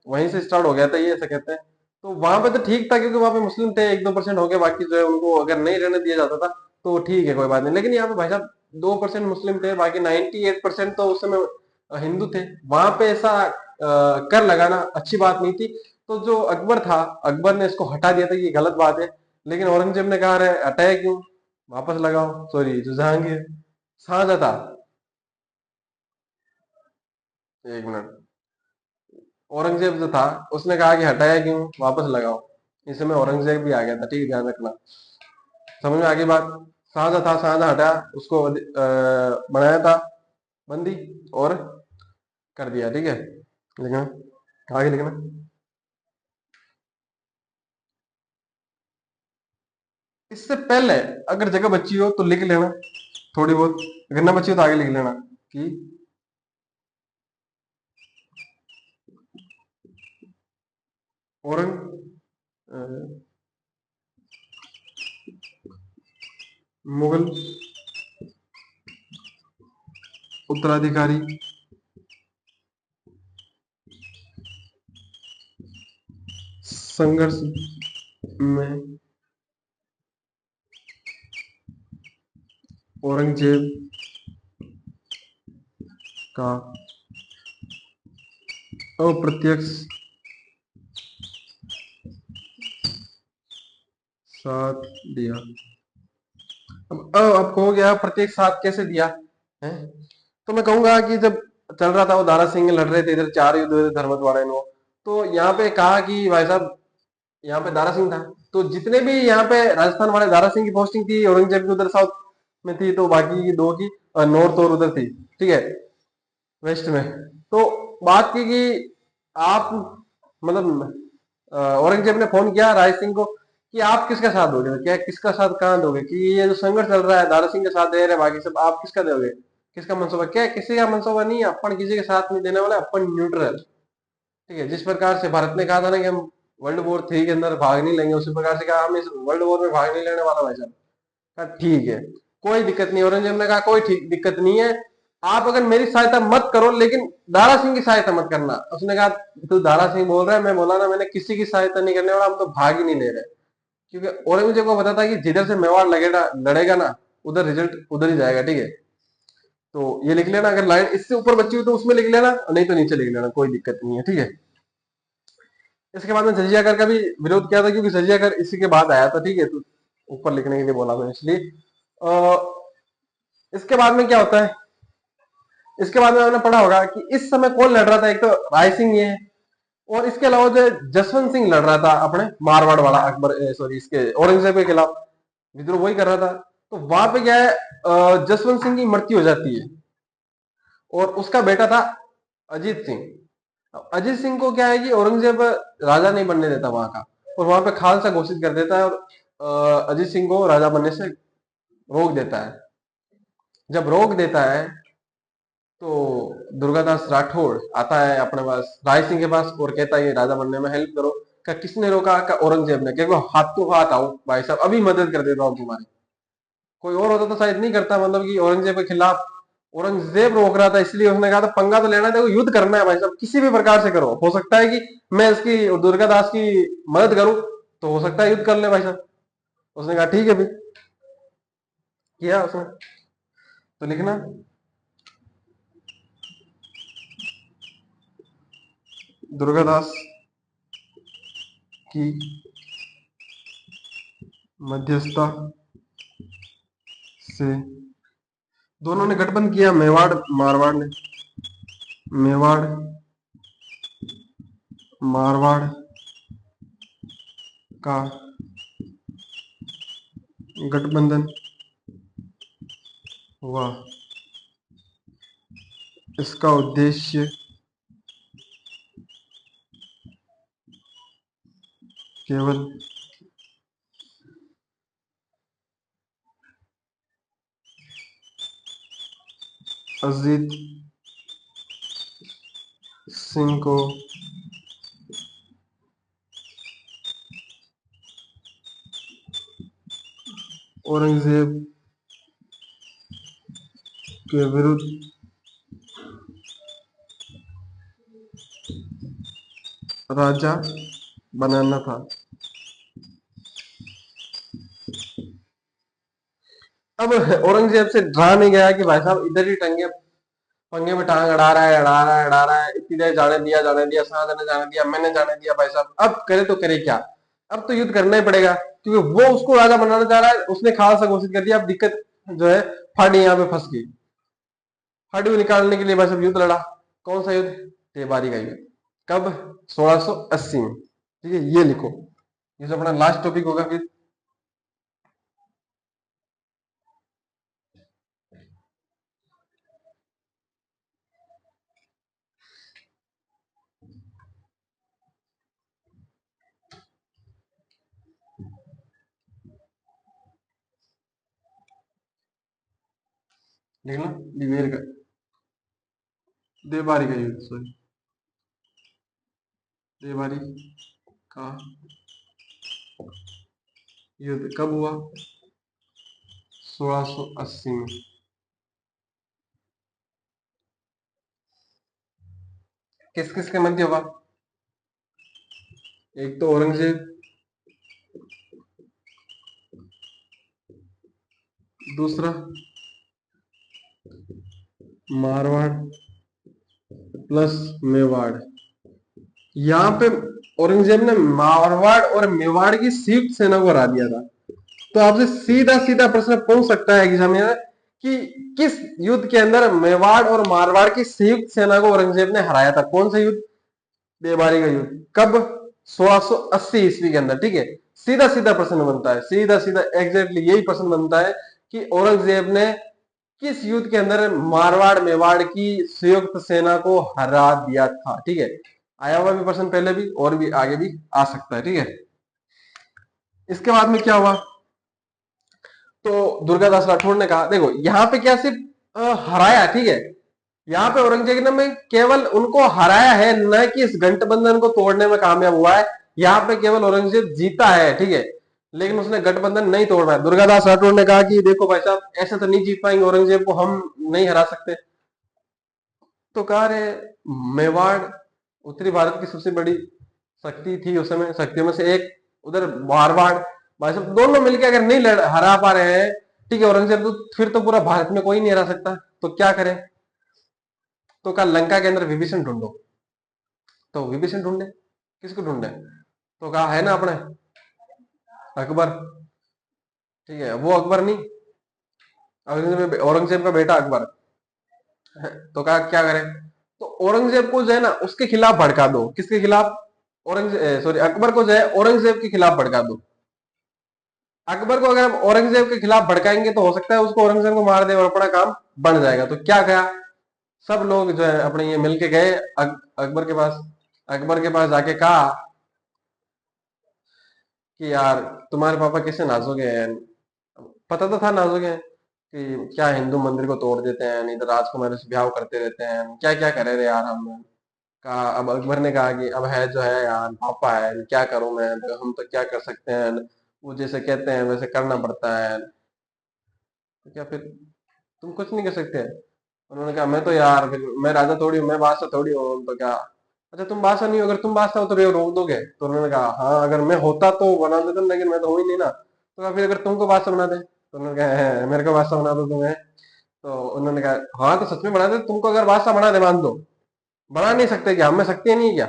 वहीं से स्टार्ट हो गया था ये, ऐसा कहते हैं। तो वहां पे तो ठीक था क्योंकि वहां पे मुस्लिम थे 1-2% हो गए, बाकी जो है उनको अगर नहीं रहने दिया जाता था तो ठीक है, कोई बात नहीं। लेकिन यहाँ पे भाई साहब 2% मुस्लिम थे, बाकी 98% तो उस समय हिंदू थे। वहां पे ऐसा कर लगाना अच्छी बात नहीं थी। तो जो अकबर था, अकबर ने इसको हटा दिया था, ये गलत बात है। लेकिन औरंगजेब ने कहा अरे हटाया क्यों, वापस लगाओ। सॉरी, जो जहांगीर, शाहजहां था, 1 मिनट, औरंगजेब जो था उसने कहा कि हटाया क्यों, वापस लगाओ। इस समय औरंगजेब भी आ गया था, ठीक है, ध्यान रखना। समझ में आगे बात। शाहजहां था, शाहजहां हटाया, उसको बनाया था बंदी, और कर दिया। ठीक है, लिखना, आगे लिखना। इससे पहले अगर जगह बची हो तो लिख लेना, थोड़ी बहुत, अगर ना बची हो तो आगे लिख लेना कि औरंग अ, मुगल उत्तराधिकारी संघर्ष में औरंगजेब का अप्रत्यक्ष साथ दिया। अब हो गया प्रत्येक साथ कैसे दिया है। तो मैं कहूंगा कि जब चल रहा था वो दारा सिंह लड़ रहे थे, इधर चार युद्ध हुए थे धर्मद्वारा इन वो, तो यहाँ पे कहा कि भाई साहब यहाँ पे दारा सिंह था, तो जितने भी यहाँ पे राजस्थान वाले, दारा सिंह की पोस्टिंग थी औरंगजेब की उधर साउथ में थी, तो बाकी की दो की नॉर्थ और उधर थी, ठीक है, वेस्ट में। तो बात की कि आप मतलब औरंगजेब ने फोन किया राय सिंह को कि आप किसका साथ दोगे, क्या किसका साथ कहाँ दोगे, कि ये जो संघर्ष चल रहा है दारा सिंह के साथ दे रहे बाकी सब, आप किसका दोगे, किसका मनसूबा, क्या किसी का मनसूबा नहीं है, अपन किसी के साथ नहीं देने वाले, अपन न्यूट्रल, ठीक है। जिस प्रकार से भारत ने कहा था ना कि हम वर्ल्ड वॉर 3 के अंदर भाग नहीं लेंगे, उसी प्रकार से कहा हम इस वर्ल्ड वॉर में भाग नहीं लेने वाला भाई साहब। कहा ठीक है, कोई दिक्कत नहीं। औरंगजेब ने कहा कोई ठीक दिक्कत नहीं है, आप अगर मेरी सहायता मत करो लेकिन दारा सिंह की सहायता मत करना। उसने कहा तू दारा सिंह बोल रहा है, मैं बोला ना मैंने किसी की सहायता नहीं करने वाला, हम तो भाग ही नहीं ले रहे, क्योंकि औरंगजेब को पता था कि जिधर से मेवाड़ लगेगा लड़ेगा ना, उधर रिजल्ट उधर ही जाएगा, ठीक है। तो ये लिख लेना, अगर लाइन इससे ऊपर बची हुई तो उसमें लिख लेना, नहीं तो नीचे लिख लेना, कोई दिक्कत नहीं है, ठीक है। इसके बाद में जजिया कर का भी विरोध किया था, क्योंकि जजिया कर इसी के बाद आया था, ठीक है, तो ऊपर लिखने के लिए बोला मैंने इसलिए। इसके बाद में क्या होता है, इसके बाद में आपने पढ़ा होगा कि इस समय कौन लड़ रहा था, एक तो राय सिंह ये है, और इसके अलावा जो जसवंत सिंह लड़ रहा था अपने मारवाड़ वाला, अकबर सॉरी इसके औरंगजेब के खिलाफ विद्रोह वही कर रहा था। तो वहां पे क्या है, जसवंत सिंह की मृत्यु हो जाती है और उसका बेटा था अजीत सिंह। अजीत सिंह को क्या है कि औरंगजेब राजा नहीं बनने देता वहां का, और वहां पे खालसा घोषित कर देता है, और अजीत सिंह को राजा बनने से रोक देता है। जब रोक देता है तो दुर्गादास राठौड़ आता है अपने पास राय सिंह के पास और कहता है ये राजा बनने में हेल्प करो। क्या किसने रोका, क्या औरंगजेब ने, क्या हाथों हाथ आओ भाई साहब, अभी मदद कर देता हूँ तुम्हारी। कोई और होता तो शायद नहीं करता, मतलब कि औरंगजेब के खिलाफ औरंगजेब रोक रहा था, इसलिए उसने कहा था पंगा तो लेना है, देखो युद्ध करना है भाई साहब, किसी भी प्रकार से करो, हो सकता है कि मैं इसकी दुर्गादास की मदद करूं, तो हो सकता है युद्ध कर ले भाई साहब। उसने कहा ठीक है भाई, किया उसने। तो लिखना दुर्गादास की मध्यस्थता से दोनों ने गठबंधन किया, मेवाड़ मारवाड़ ने, मेवाड़ मारवाड़ का गठबंधन हुआ। इसका उद्देश्य केवल अजीत सिंह को औरंगजेब के विरुद्ध राजा बनाना था। अब औरंगजेब से डरा नहीं गया कि भाई साहब इधर ही टंगे पंगे में टांग अड़ा रहा है, अड़ा रहा है, अड़ा रहा है, इतनी देर जाने दिया शाहजहां ने जाने दिया, मैंने जाने दिया भाई साहब, अब करे तो करे क्या, अब तो युद्ध करना ही पड़ेगा, क्योंकि वो उसको राजा बनाना चाह रहा है, उसने खालसा घोषित कर दिया। अब दिक्कत जो है फाड़ी यहाँ पे फंस गई, फाड़ी को निकालने के लिए भाई साहब युद्ध लड़ा। कौन सा युद्ध, तेबारी का युद्ध। कब, 1680 में, ठीक है, ये लिखो, ये जो अपना लास्ट टॉपिक होगा फिर। लिखना, दिवेर का, देबारी का युद्ध, सॉरी, देबारी का युद्ध कब हुआ? 1680 में। किस किस के मध्य हुआ? एक तो औरंगजेब, दूसरा मारवाड़ प्लस मेवाड़। यहाँ पे औरंगजेब ने मारवाड़ और मेवाड़ की संयुक्त सेना को हरा दिया था। तो आपसे सीधा सीधा प्रश्न पूछ सकता है एग्जाम में कि किस युद्ध के अंदर मेवाड़ और मारवाड़ की संयुक्त सेना को औरंगजेब ने हराया था? कौन सा युद्ध? देबारी का युद्ध। कब? 1680 ईस्वी के अंदर। ठीक है, सीधा सीधा प्रश्न बनता है, सीधा सीधा एग्जैक्टली यही प्रश्न बनता है कि औरंगजेब ने किस युद्ध के अंदर मारवाड़ मेवाड़ की संयुक्त सेना को हरा दिया था? ठीक है, आया हुआ भी प्रश्न पहले भी और भी आगे भी आ सकता है। ठीक है, इसके बाद में क्या हुआ? तो दुर्गादास राठौड़ ने कहा, देखो यहाँ पे क्या सिर्फ हराया, ठीक है, यहाँ पे औरंगजेब ने केवल उनको हराया है, न कि इस गठबंधन को तोड़ने में कामयाब हुआ है। यहाँ पे केवल औरंगजेब जीता है, ठीक है, लेकिन उसने गठबंधन नहीं तोड़ा है। दुर्गादास राठौड़ ने कहा कि देखो भाई साहब, ऐसे तो नहीं जीत पाएंगे, औरंगजेब को हम नहीं हरा सकते। तो कहा रहे, मेवाड़ उत्तरी भारत की सबसे बड़ी शक्ति थी उस समय, शक्तियों में से एक। उधर मारवाड़, भाई साहब दोनों मिलकर अगर नहीं हरा पा रहे हैं, ठीक है, औरंगजेब, तो फिर तो पूरा भारत में कोई नहीं हरा सकता, तो क्या करें? तो कहा लंका के अंदर विभीषण ढूंढो। तो विभीषण ढूंढे, किसको ढूंढे? तो कहा है ना अपने अकबर, ठीक है, वो अकबर नहीं, औरंगजेब का बेटा अकबर। तो कहा क्या करें? तो औरंगजेब को जो है ना उसके खिलाफ भड़का दो। किसके खिलाफ? औरंगजेब, सॉरी, अकबर को जो है औरंगजेब के खिलाफ भड़का दो। अकबर को अगर हम औरंगजेब के खिलाफ भड़काएंगे तो हो सकता है उसको औरंगजेब को मार दे और अपना काम बन जाएगा। तो क्या कहा, सब लोग जो है अपने ये मिलके गए अकबर के पास। अकबर के पास जाके कहा कि यार तुम्हारे पापा कैसे नाजुक हैं। पता तो था नाजुक है कि क्या हिंदू मंदिर को तोड़ देते हैं, नहीं तो राजकुमारी से ब्याह करते रहते हैं, क्या क्या करे रे यार हम। कहा, अब अकबर ने कहा कि अब है जो है यार, पापा है, क्या करूं मैं, तो हम तो क्या कर सकते हैं, वो जैसे कहते हैं वैसे करना पड़ता है, तो क्या फिर तुम कुछ नहीं कर सकते? उन्होंने कहा मैं तो यार, फिर मैं राजा थोड़ी हूँ, मैं बादशाह थोड़ी हूँ, तो क्या? अच्छा तुम बादशाह नहीं हो, अगर तुम बादशाह हो तो रोक दोगे? तो उन्होंने कहा हाँ, अगर मैं होता तो बना देता, लेकिन मैं तो हूं ही नहीं ना। तो कहा फिर अगर तुमको बादशाह बना दे? तो उन्होंने कहा "है, मेरे को बादशाह बना दो तुम्हें"। तो उन्होंने कहा हाँ, तो सच में बना दे, तुमको अगर बादशाह बना दे, मान दो। बना नहीं सकते क्या? हमें शक्ति नहीं है क्या?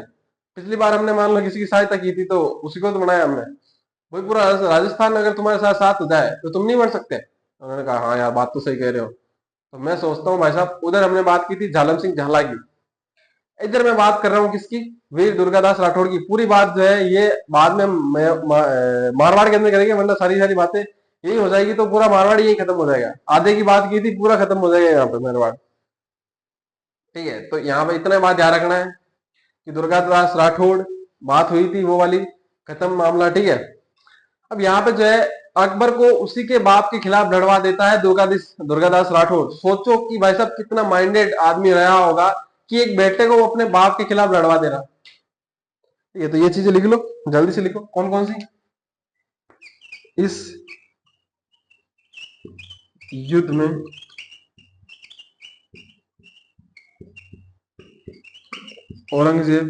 पिछली बार हमने मान लो किसी की सहायता की थी, तो उसी को तो बनाया हमने। वही पूरा राजस्थान अगर तुम्हारे साथ साथ हो जाए तो तुम नहीं बन सकते? उन्होंने कहा हाँ यार, बात तो सही कह रहे हो। तो मैं सोचता हूँ भाई साहब, उधर हमने बात की थी झालम सिंह झाला की, इधर मैं बात कर रहा हूँ किसकी? वीर दुर्गादास राठौड़ की। पूरी बात जो है ये बाद में मारवाड़ के अंदर करेंगे, वरना सारी सारी बातें यही हो जाएगी, तो पूरा मारवाड़ यही खत्म हो जाएगा। आधे की बात की थी, पूरा खत्म हो जाएगा यहाँ पे मारवाड़। ठीक है, तो यहाँ पे इतना बात ध्यान रखना है कि दुर्गादास राठौड़ बात हुई थी वो वाली, खत्म मामला। ठीक है, अब यहाँ पे जो है अकबर को उसी के बाप के खिलाफ लड़वा देता है दुर्गादास दुर्गादास राठौड़। सोचो कि भाई साहब कितना माइंडेड आदमी रहा होगा कि एक बेटे को वो अपने बाप के खिलाफ लड़वा दे रहा। ये तो ये चीजें लिख लो, जल्दी से लिखो कौन कौन सी। इस युद्ध में औरंगजेब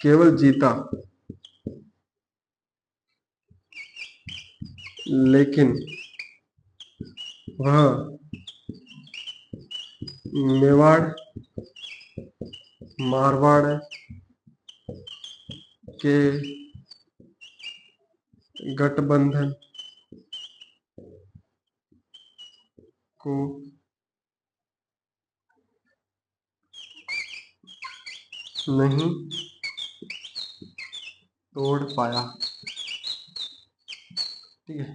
केवल जीता, लेकिन वह मेवाड़ मारवाड़ के गठबंधन को नहीं तोड़ पाया। ठीक है,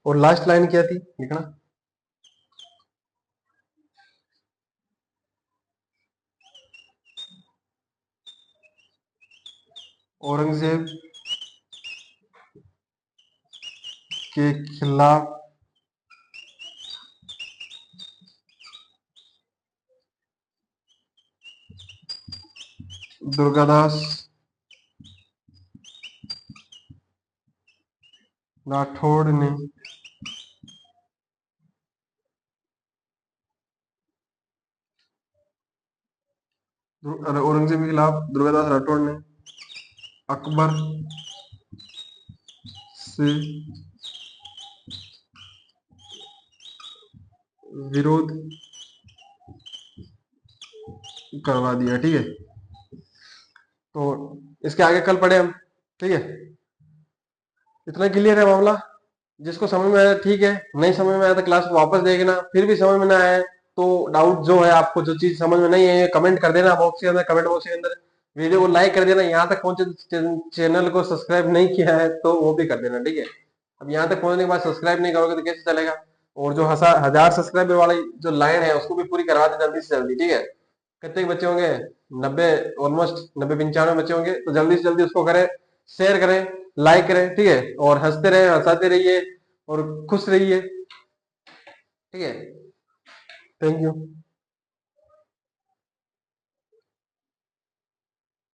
और लास्ट लाइन क्या थी लिखना? औरंगजेब के खिलाफ दुर्गादास राठौड़ ने औरंगजेब के खिलाफ दुर्गादास राठौड़ ने अकबर से विरोध करवा दिया। ठीक है, तो इसके आगे कल पढ़े हम। ठीक है, इतना क्लियर है मामला। जिसको समझ में आया ठीक है, नहीं समझ में आया तो क्लास को वापस देखना। फिर भी समझ में ना आए तो डाउट जो है, आपको जो चीज समझ में नहीं है कमेंट कर देना बॉक्स के अंदर, कमेंट बॉक्स के अंदर। वीडियो को लाइक कर देना। यहाँ तक पहुंचे, चैनल को सब्सक्राइब नहीं किया है तो वो भी कर देना। ठीक है, अब यहाँ तक पहुंचने के बाद सब्सक्राइब नहीं करोगे तो कैसे चलेगा। और जो 1000 सब्सक्राइबर वाली जो लाइन है उसको भी पूरी करवा दे जल्दी से जल्दी। ठीक है, कितने बच्चे होंगे, 90, ऑलमोस्ट 90-95 बच्चे होंगे। तो जल्दी से जल्दी उसको करें, शेयर करें, लाइक करें। ठीक है, और हंसते रहे, हंसाते रहिए और खुश रहिए। ठीक है, थैंक यू।